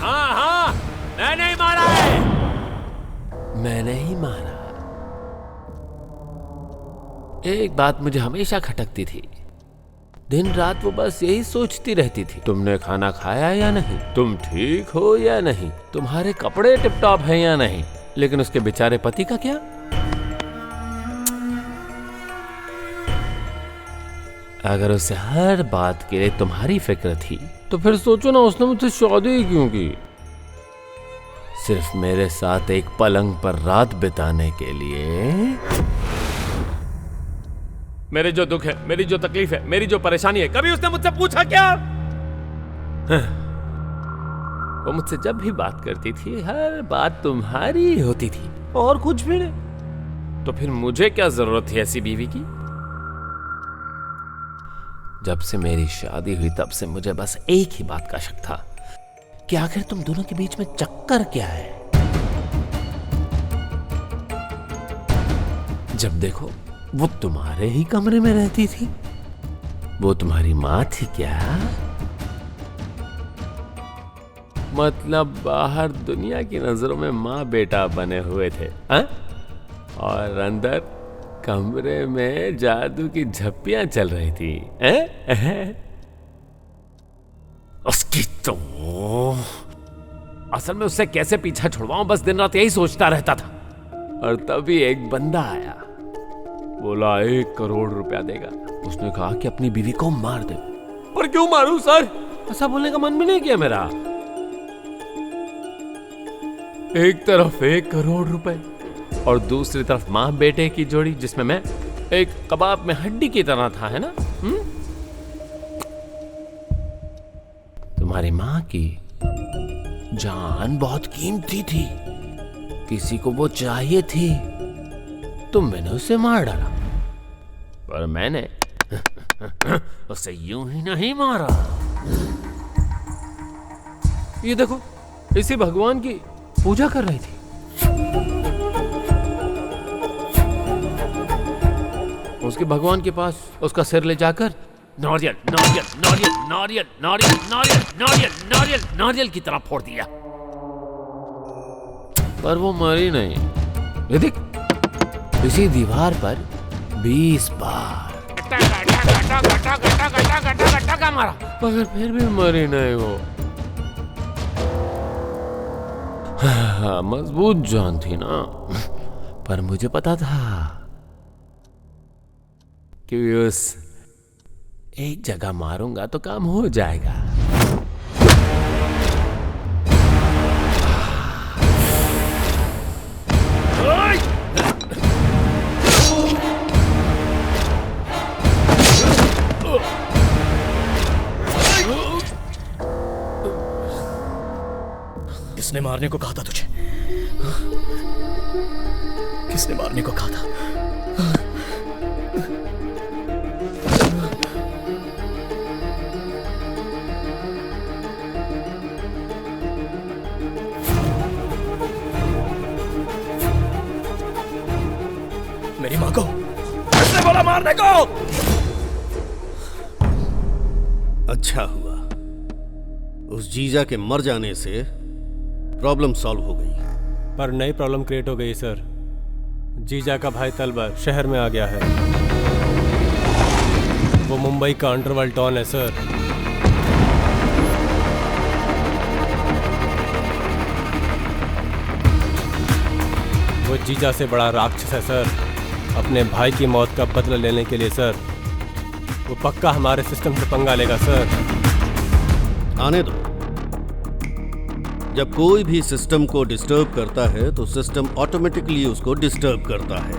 हाँ हाँ, मैंने ही मारा है। मैंने ही मारा। एक बात मुझे हमेशा खटकती थी। दिन रात वो बस यही सोचती रहती थी, तुमने खाना खाया या नहीं, तुम ठीक हो या नहीं, तुम्हारे कपड़े टिप टॉप हैं या नहीं। लेकिन उसके बेचारे पति का क्या? अगर उसे हर बात के लिए तुम्हारी फिक्र थी तो फिर सोचो ना, उसने मुझसे शादी क्यों की? सिर्फ मेरे साथ एक पलंग पर रात बिताने के लिए। मेरे जो दुख है, मेरी जो तकलीफ है, मेरी जो परेशानी है, कभी उसने मुझसे पूछा क्या? वो मुझसे जब भी बात करती थी, हर बात तुम्हारी होती थी और कुछ भी नहीं। तो फिर मुझे क्या जरूरत थी ऐसी बीवी की? जब से मेरी शादी हुई तब से मुझे बस एक ही बात का शक था कि आखिर तुम दोनों के बीच में चक्कर क्या है। जब देखो वो तुम्हारे ही कमरे में रहती थी। वो तुम्हारी माँ थी क्या? मतलब बाहर दुनिया की नजरों में माँ बेटा बने हुए थे, हा? और अंदर कमरे में जादू की झप्पियां चल रही थी। उसकी तो असल में उससे कैसे पीछा छुड़वाऊं, बस दिन रात यही सोचता रहता था। और तभी एक बंदा आया, बोला 1 करोड़ रुपया देगा। उसने कहा कि अपनी बीवी को मार दे। पर क्यों मारूं सर? ऐसा बोलने का मन भी नहीं किया मेरा। एक तरफ 1 करोड़ रुपए और दूसरी तरफ माँ बेटे की जोड़ी, जिसमें मैं एक कबाब में हड्डी की तरह था, है ना? तुम्हारी माँ की जान बहुत कीमती थी, किसी को वो चाहिए थी, तो मैंने उसे मार डाला। पर मैंने उसे यूं ही नहीं मारा। ये देखो, इसी भगवान की पूजा कर रही थी। उसके भगवान के पास उसका सिर ले जाकर नारियल नारियल नारियल नारियल नारियल नारियल नारियल नारियल नारियल की तरह फोड़ दिया। पर वो मरी नहीं। ये देख, इसी दीवार पर 20 बार गटा मारा, मगर फिर भी मरी नहीं वो। मजबूत जान थी ना। पर मुझे पता था कि उस एक जगह मारूंगा तो काम हो जाएगा। किसने मारने को कहा था तुझे? किसने मारने को कहा था? मेरी माँ को किसने बोला मारने को? अच्छा हुआ, उस जीजा के मर जाने से प्रॉब्लम सॉल्व हो गई। पर नई प्रॉब्लम क्रिएट हो गई सर। जीजा का भाई तलवर शहर में आ गया है। वो मुंबई का अंडरवर्ल्ड डॉन है सर। वो जीजा से बड़ा राक्षस है सर। अपने भाई की मौत का बदला लेने के लिए सर वो पक्का हमारे सिस्टम से पंगा लेगा सर। आने दो। जब कोई भी सिस्टम को डिस्टर्ब करता है तो सिस्टम ऑटोमेटिकली उसको डिस्टर्ब करता है।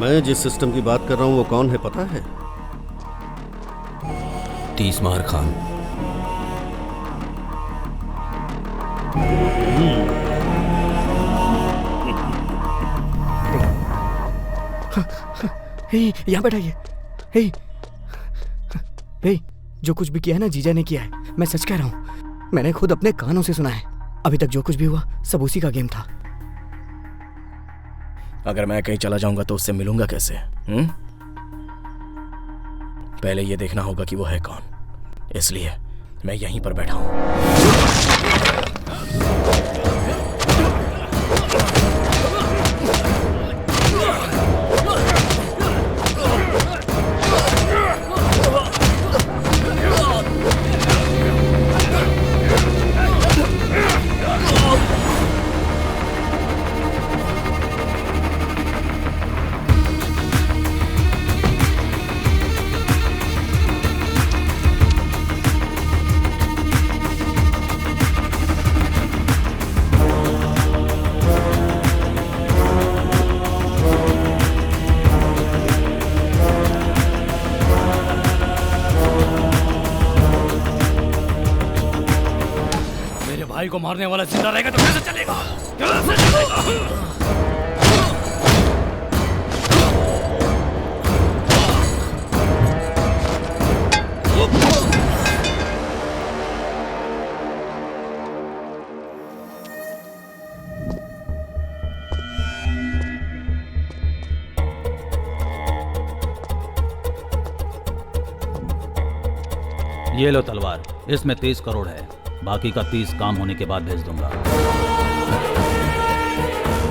मैं जिस सिस्टम की बात कर रहा हूं वो कौन है पता है? तीसमार खान। यहाँ बैठाइए। हे, जो कुछ भी किया है ना जीजा ने किया है, मैं सच कह रहा हूँ। मैंने खुद अपने कानों से सुना है। अभी तक जो कुछ भी हुआ सब उसी का गेम था। अगर मैं कहीं चला जाऊंगा तो उससे मिलूंगा कैसे? पहले ये देखना होगा कि वो है कौन, इसलिए मैं यहीं पर बैठा हूं। भाई को मारने वाला जिंदा रहेगा तो कैसे चलेगा? कैसे चलेगा? ये लो तलवार, इसमें 30 करोड़ है, बाकी का 30 काम होने के बाद भेज दूंगा।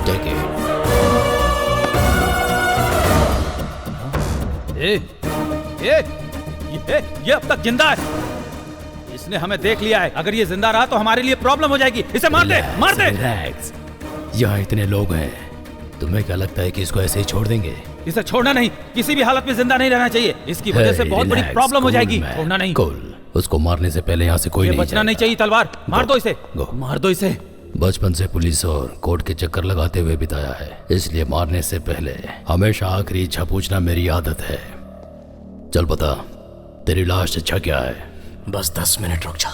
ठीक है। ये अब तक जिंदा है। इसने हमें देख लिया है। अगर ये जिंदा रहा तो हमारे लिए प्रॉब्लम हो जाएगी। इसे मार दे, मार दे। रिलैक्स। यहाँ इतने लोग हैं, तुम्हें क्या लगता है कि इसको ऐसे ही छोड़ देंगे? इसे छोड़ना नहीं, किसी भी हालत में जिंदा नहीं रहना चाहिए। इसकी वजह से बहुत बड़ी प्रॉब्लम हो जाएगी। छोड़ना नहीं। उसको मारने से पहले यहाँ से कोई नहीं बचना नहीं चाहिए। तलवार मार दो इसे, मार दो इसे। बचपन से पुलिस और कोर्ट के चक्कर लगाते हुए बिताया है, इसलिए मारने से पहले हमेशा आखिरी इच्छा पूछना मेरी आदत है। चल बता, तेरी लास्ट इच्छा क्या है? बस 10 मिनट रुक जा,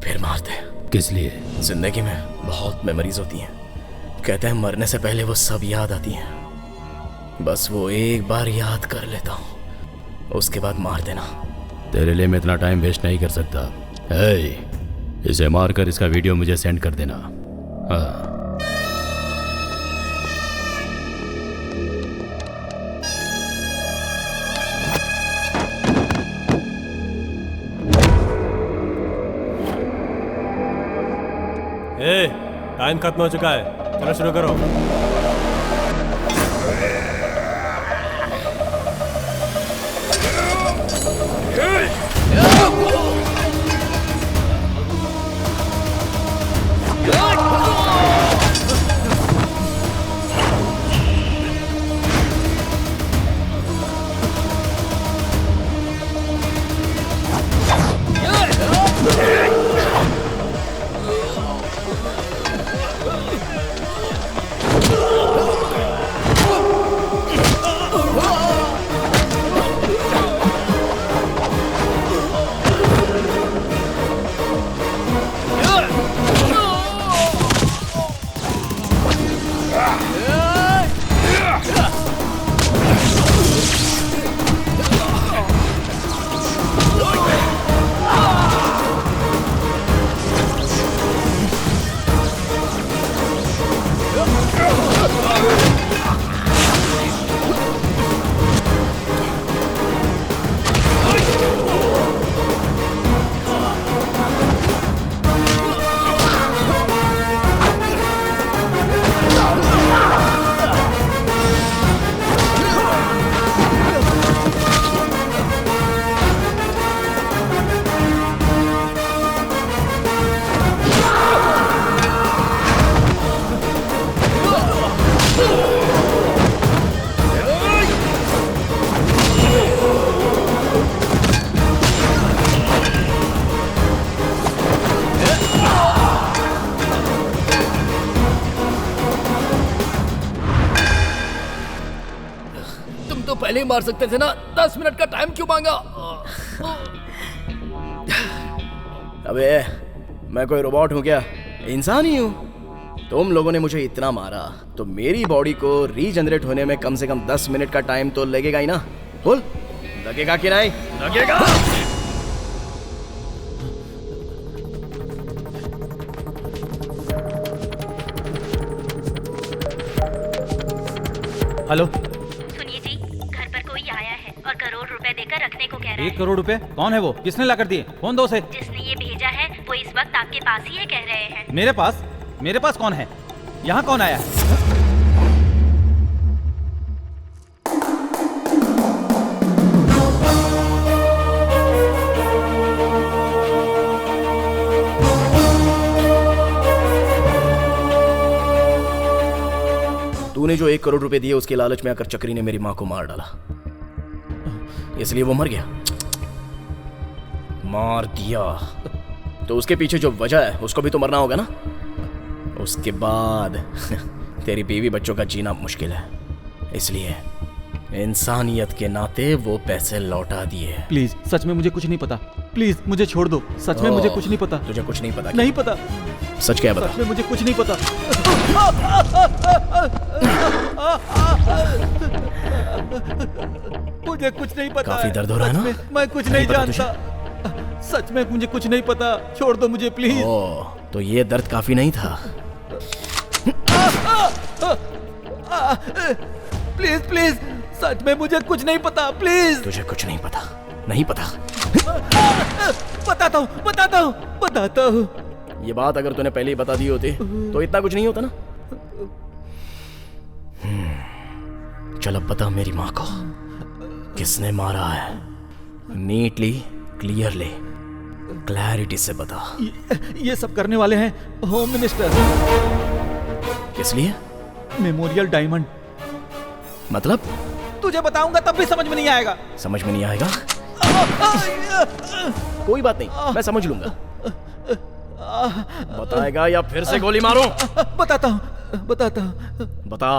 फिर मार दे। किस लिए? जिंदगी में बहुत मेमोरीज होती हैं, कहते हैं मरने से पहले वो सब याद आती हैं। बस वो एक बार याद कर लेता हूँ, उसके बाद मार देना। तेरे लिए मैं इतना टाइम वेस्ट नहीं कर सकता। इसे मारकर इसका वीडियो मुझे सेंड कर देना। हाँ। टाइम खत्म हो चुका है, चलो शुरू करो। पहले ही मार सकते थे ना, 10 मिनट का टाइम क्यों मांगा? अबे मैं कोई रोबोट हूँ क्या? इंसान ही हूँ। तुम लोगों ने मुझे इतना मारा तो मेरी बॉडी को रीजनरेट होने में कम से कम 10 मिनट का टाइम तो लगेगा ही ना। बोल, लगेगा कि नहीं? लगेगा। हेलो, सुनिए जी, घर पर कोई आया है और करोड़ रुपए देकर रखने को कह रहा है। 1 करोड़ रुपए? कौन है वो? किसने ला कर दिए? फोन दो उसे। जिसने ये भेजा है वो इस वक्त आपके पास ही है, कह रहे हैं। मेरे पास? मेरे पास कौन है? यहाँ कौन आया है? तूने जो 1 करोड़ रुपए दिए उसके लालच में आकर चक्री ने मेरी माँ को मार डाला, इसलिए वो मर गया। मार दिया तो उसके पीछे जो वजह है उसको भी तो मरना होगा ना। उसके बाद तेरी बीवी बच्चों का जीना मुश्किल है, इसलिए इंसानियत के नाते वो पैसे लौटा दिए। प्लीज, सच में मुझे कुछ नहीं पता। प्लीज मुझे छोड़ दो। सच में मुझे कुछ नहीं पता। तुझे कुछ नहीं पता? नहीं पता। सच क्या बता? सच में मुझे कुछ नहीं पता। मुझे कुछ नहीं पता। काफी दर्द हो रहा है ना? मैं कुछ नहीं जानता। सच में मुझे कुछ नहीं पता। छोड़ दो मुझे प्लीज। तो ये दर्द काफी नहीं था। प्लीज प्लीज, सच में मुझे कुछ नहीं पता। प्लीज। तुझे कुछ नहीं पता? नहीं पता? बताता हूँ बताता हूँ। ये बात अगर तूने पहले ही बता दी होती तो इतना कुछ नहीं होता ना। चल अब बता मेरी माँ को किसने मारा है। नीटली, क्लियरली, क्लैरिटी से बता। ये सब करने वाले हैं होम मिनिस्टर। किस लिए? Memorial diamond. मतलब? तुझे बताऊंगा तब भी समझ में नहीं आएगा। समझ में नहीं आएगा? कोई बात नहीं, मैं समझ लूंगा। बताएगा या फिर से गोली मारूं? बताता हूँ। बता।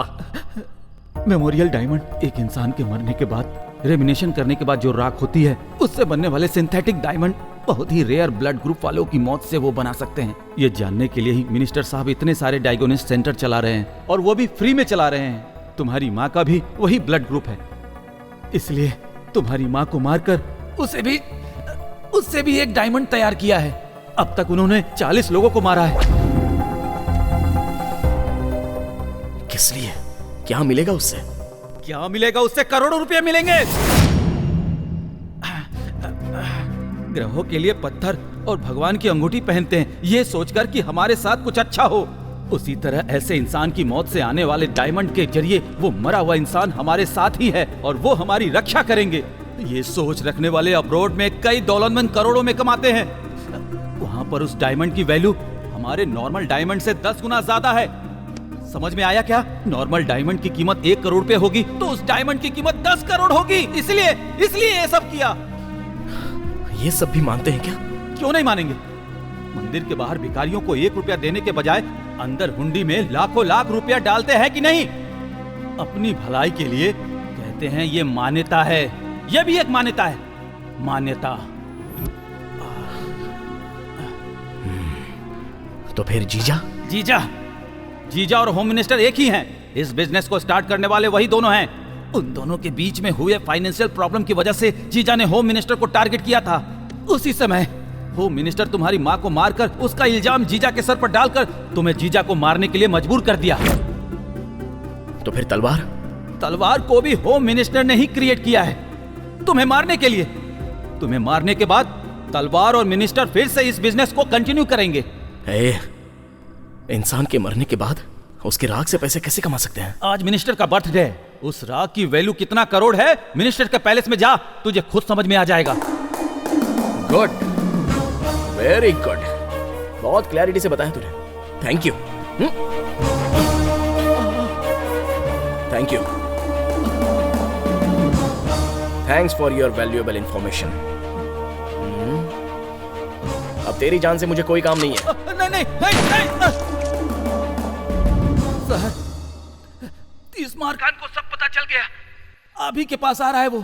मेमोरियल डायमंड एक इंसान के मरने के बाद रेमिनेशन करने के बाद जो राख होती है उससे बनने वाले सिंथेटिक डायमंड बहुत ही रेयर ब्लड ग्रुप वालों की मौत से वो बना सकते हैं। ये जानने के लिए ही मिनिस्टर साहब इतने सारे डायग्नोसिस सेंटर चला रहे हैं और वो भी फ्री में चला रहे हैं। तुम्हारी माँ का भी वही ब्लड ग्रुप है, इसलिए तुम्हारी माँ को मारकर उससे भी एक डायमंड तैयार किया है। अब तक उन्होंने 40 लोगों को मारा है। किस लिए? क्या मिलेगा उससे? क्या मिलेगा उससे? करोड़ों रुपए मिलेंगे। ग्रहों के लिए पत्थर और भगवान की अंगूठी पहनते हैं ये सोचकर कि हमारे साथ कुछ अच्छा हो। उसी तरह ऐसे इंसान की मौत से आने वाले डायमंड के जरिए वो मरा हुआ इंसान हमारे साथ ही है और वो हमारी रक्षा करेंगे। ये सोच रखने वाले अब्रॉड में कई दौलतमंद करोड़ों में कमाते हैं। वहाँ पर उस डायमंड की वैल्यू हमारे नॉर्मल डायमंड से 10 गुना ज्यादा है। समझ में आया क्या? नॉर्मल डायमंड की कीमत 1 करोड़ रुपए होगी तो उस डायमंड की कीमत 10 करोड़ होगी। इसलिए ये सब किया। ये सब भी मानते हैं क्या? क्यों नहीं मानेंगे? मंदिर के बाहर भिखारियों को 1 रुपया देने के बजाय अंदर हुंडी में लाखों लाख रुपया डालते हैं कि नहीं? अपनी भलाई के लिए कहते हैं ये मान्यता है। ये भी एक मान्यता है। मान्यता। तो फिर जीजा और होम मिनिस्टर एक ही हैं। इस बिजनेस को स्टार्ट करने वाले वही दोनों हैं। उन दोनों के बीच में हुए फाइनेंशियल प्रॉब्लम की वजह से जीजा ने होम मिनिस्टर को टारगेट किया था। उसी समय होम मिनिस्टर तुम्हारी माँ को मारकर उसका इल्जाम जीजा के सर पर डालकर तुम्हें जीजा को मारने के लिए मजबूर कर दिया। तो फिर तलवार को भी होम मिनिस्टर ने ही क्रिएट किया है तुम्हें मारने के लिए। तुम्हें मारने के बाद तलवार और मिनिस्टर फिर से इस बिजनेस को कंटिन्यू करेंगे। इंसान के मरने के बाद उसके राख से पैसे कैसे कमा सकते हैं? आज मिनिस्टर का बर्थडे है। उस राख की वैल्यू कितना करोड़ है मिनिस्टर के पैलेस में जा, तुझे खुद समझ में आ जाएगा। Good, very good. बहुत क्लैरिटी से बताया तूने। Thank you. Thank you. Thanks for your valuable information. अब तेरी जान से मुझे कोई काम नहीं है। नहीं। सर, तीसमार खान को सब पता चल गया। आप ही के पास आ रहा है वो।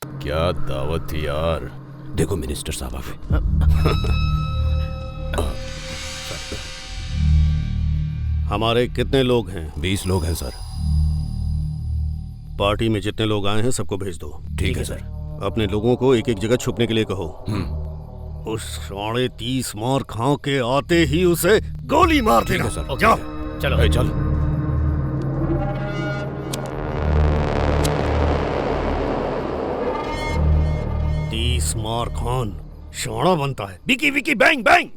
क्या दावत थी यार। देखो मिनिस्टर साहब आ गए। हमारे कितने लोग हैं? 20 लोग हैं सर। पार्टी में जितने लोग आए हैं सबको भेज दो। ठीक है सर। अपने लोगों को एक एक जगह छुपने के लिए कहो। उस 30 मार खाओ के आते ही उसे गोली मार देना। सर जाओ। चलो चल। मार खान शाना बनता है। Vicky Vicky bang bang.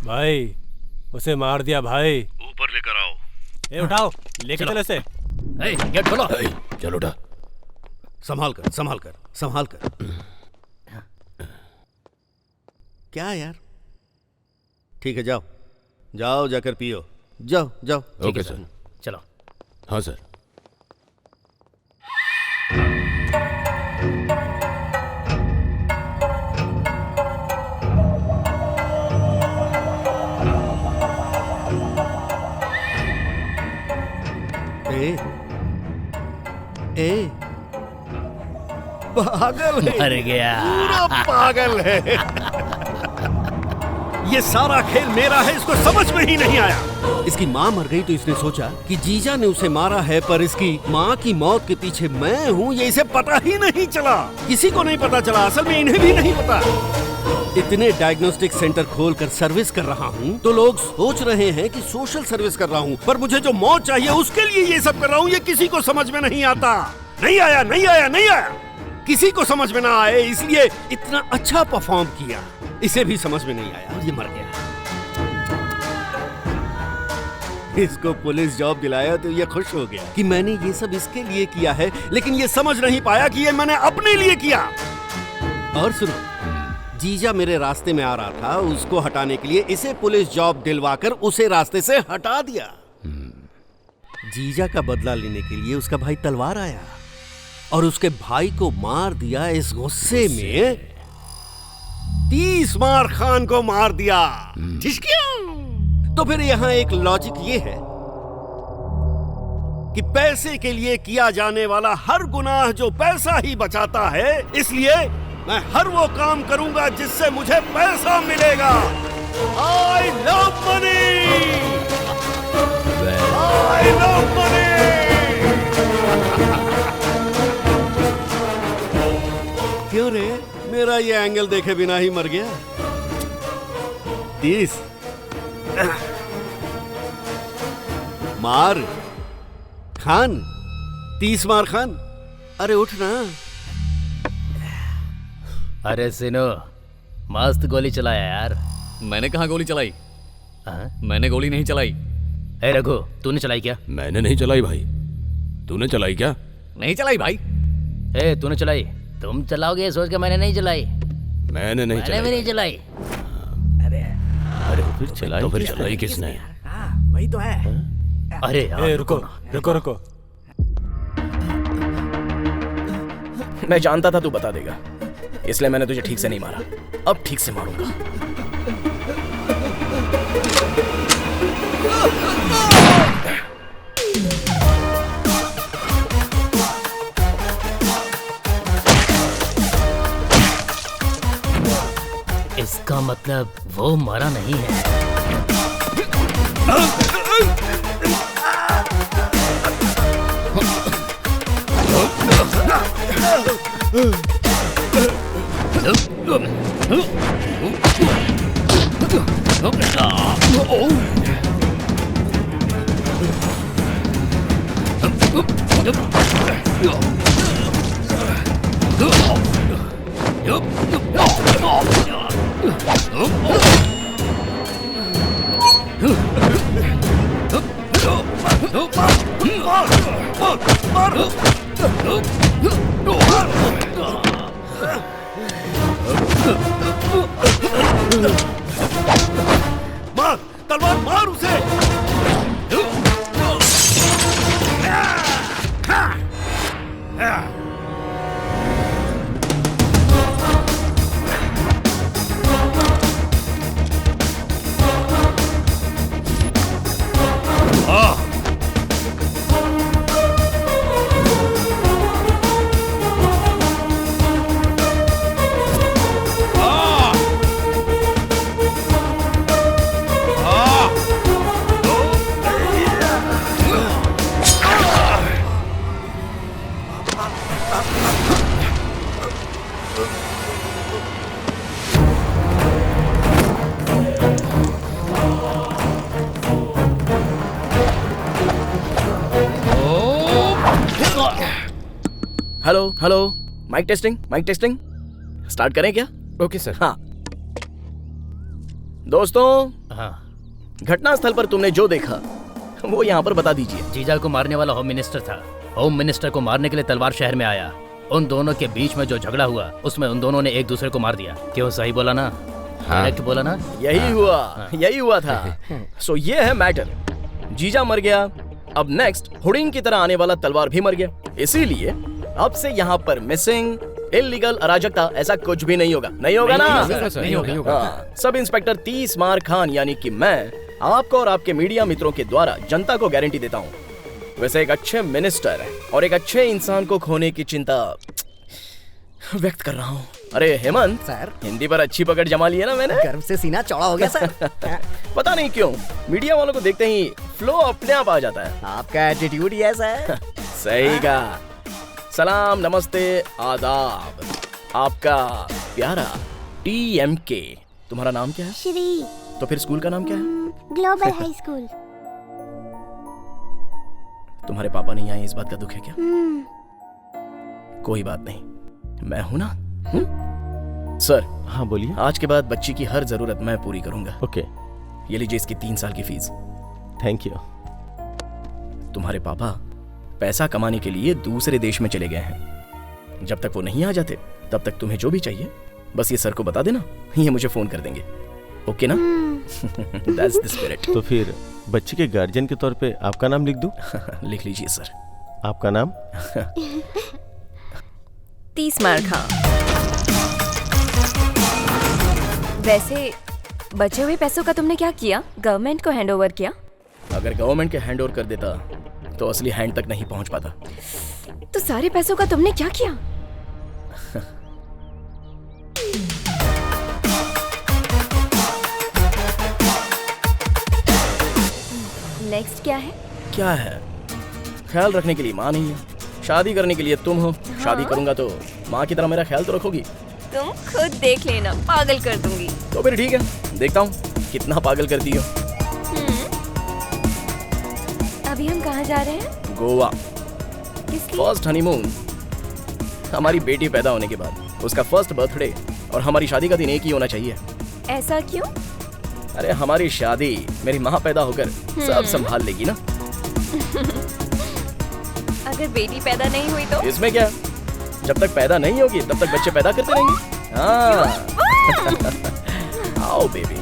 भाई उसे मार दिया भाई। ऊपर लेकर आओ। ए उठाओ, लेके चलो इसे। गेट खोलो। चलो उठा। संभाल कर संभाल कर संभाल कर। क्या यार? ठीक है जाओ जाओ जाकर पियो। जाओ जाओ। Okay sir. चलो। हाँ सर। ए पागल है। मर गया। पूरा पागल है। ये सारा खेल मेरा है, इसको समझ में ही नहीं आया। इसकी माँ मर गई तो इसने सोचा कि जीजा ने उसे मारा है, पर इसकी माँ की मौत के पीछे मैं हूँ ये इसे पता ही नहीं चला। किसी को नहीं पता चला, असल में इन्हें भी नहीं पता। इतने डायग्नोस्टिक सेंटर खोलकर सर्विस कर रहा हूँ तो लोग सोच रहे हैं कि सोशल सर्विस कर रहा हूँ, पर मुझे जो मौत चाहिए उसके लिए ये सब कर रहा हूँ। ये किसी को समझ में नहीं आता। नहीं आया नहीं आया नहीं आया। किसी को समझ में ना आए इसलिए इतना अच्छा परफॉर्म किया। इसे भी समझ में नहीं आया और ये मर गया। इसको पुलिस जॉब दिलाया तो ये खुश हो गया कि मैंने ये सब इसके लिए किया है, लेकिन ये समझ नहीं पाया कि ये मैंने अपने लिए किया। और सुनो, जीजा मेरे रास्ते में आ रहा था, उसको हटाने के लिए इसे पुलिस जॉब दिलवाकर उसे रास्ते से हटा दिया। जीजा का बदला लेने के लिए उसका भाई तलवार आया और उसके भाई को मार दिया। इस गुस्से में 30 मार खान को मार दिया। तो फिर यहाँ एक लॉजिक ये है कि पैसे के लिए किया जाने वाला हर गुनाह जो पैसा ही बचाता है, इसलिए मैं हर वो काम करूंगा जिससे मुझे पैसा मिलेगा। I love money! I love money! क्यों रे, मेरा ये एंगल देखे बिना ही मर गया। 30 मार खान, 30 मार खान। अरे उठ ना। अरे सिनो, मस्त गोली चलाया यार। मैंने कहाँ गोली चलाई? मैंने गोली नहीं चलाई। ए रघु, तूने चलाई क्या? मैंने नहीं चलाई भाई। तूने चलाई क्या? नहीं चलाई भाई। ए तूने चलाई? तुम चलाओगे ये सोच के मैंने नहीं चलाई। मैंने नहीं चलाई। मैंने भी नहीं चलाई। अरे फिर चलाई? तो फिर चलाई किसने? वही तो है। अरे यार रुको रुको रुको। मैं जानता था तू बता देगा, इसलिए मैंने तुझे ठीक से नहीं मारा। अब ठीक से मारूंगा। इसका मतलब वो मरा नहीं है। मार, तलवार मार उसे। Hello hello, mic testing, mic testing. Start करें क्या? Okay sir. हाँ दोस्तों, घटना स्थल पर तुमने जो देखा वो यहाँ पर बता दीजिए। जीजा को मारने वाला होम मिनिस्टर था। होम मिनिस्टर को मारने के लिए तलवार शहर में आया। उन दोनों के बीच में जो झगड़ा हुआ उसमें उन दोनों ने एक दूसरे को मार दिया। क्यों, सही बोला ना? करेक्ट बोला ना? यही हुआ था। सो ये है मैटर। जीजा मर गया, अब नेक्स्ट हुडिंग की तरह आने वाला तलवार भी मर गया। इसीलिए अब से यहाँ पर मिसिंग, इल्लीगल, अराजकता ऐसा कुछ भी नहीं होगा। नहीं होगा ना? नहीं होगा। सब इंस्पेक्टर 30 मार खान यानी कि मैं आपको और आपके मीडिया मित्रों के द्वारा जनता को गारंटी देता हूँ। वैसे एक अच्छे मिनिस्टर और एक अच्छे इंसान को खोने की चिंता व्यक्त कर रहा हूँ। अरे हेमंत सर, हिंदी पर अच्छी पकड़ जमा ली है ना मैंने। गर्व से सीना चौड़ा हो गया सर। पता नहीं क्यों मीडिया वालों को देखते ही फ्लो अपने आप आ जाता है। आपका एटीट्यूड ही ऐसा है। सही कहा। सलाम, नमस्ते, आदाब। आपका प्यारा TMK। तुम्हारा नाम क्या है? श्री। तो फिर स्कूल का नाम क्या है? Global high school. तुम्हारे पापा नहीं आए, इस बात का दुख है क्या? कोई बात नहीं, मैं हूं ना। सर। हाँ बोलिए। आज के बाद बच्ची की हर जरूरत मैं पूरी करूंगा। ओके। ये लीजिए इसकी 3 साल की फीस। Thank you. तुम्हारे पापा पैसा कमाने के लिए दूसरे देश में चले गए हैं। जब तक वो नहीं आ जाते तब तक तुम्हें जो भी चाहिए बस ये सर को बता देना, ये मुझे फोन कर देंगे। ओके ना? That's the spirit। तो फिर बच्चे के गार्जियन के तौर पे आपका नाम लिख दूं? लिख लीजिए सर। आपका नाम? 30 मार खां। वैसे बचे हुए पैसों का तुमने क्या किया? गवर्नमेंट को हैंड ओवर किया? अगर गवर्नमेंट के हैंड ओवर कर देता तो असली हैंड तक नहीं पहुंच पाता। तो सारे पैसों का तुमने क्या किया? नेक्स्ट क्या है? क्या है? ख्याल रखने के लिए माँ नहीं है, शादी करने के लिए तुम हो। शादी करूंगा तो माँ की तरह मेरा ख्याल तो रखोगी। तुम खुद देख लेना, पागल कर दूंगी। तो फिर ठीक है, देखता हूँ कितना पागल करती हो। अभी हम कहाँ जा रहे हैं? गोवा। किसकी? First honeymoon. हमारी बेटी पैदा होने के बाद उसका फर्स्ट बर्थडे और हमारी शादी का दिन एक ही होना चाहिए। ऐसा क्यों? अरे हमारी शादी मेरी माँ पैदा होकर सब संभाल लेगी ना। अगर बेटी पैदा नहीं हुई तो? इसमें क्या, जब तक पैदा नहीं होगी तब तक बच्चे पैदा करते रहेंगे। हाँ। आओ बेबी।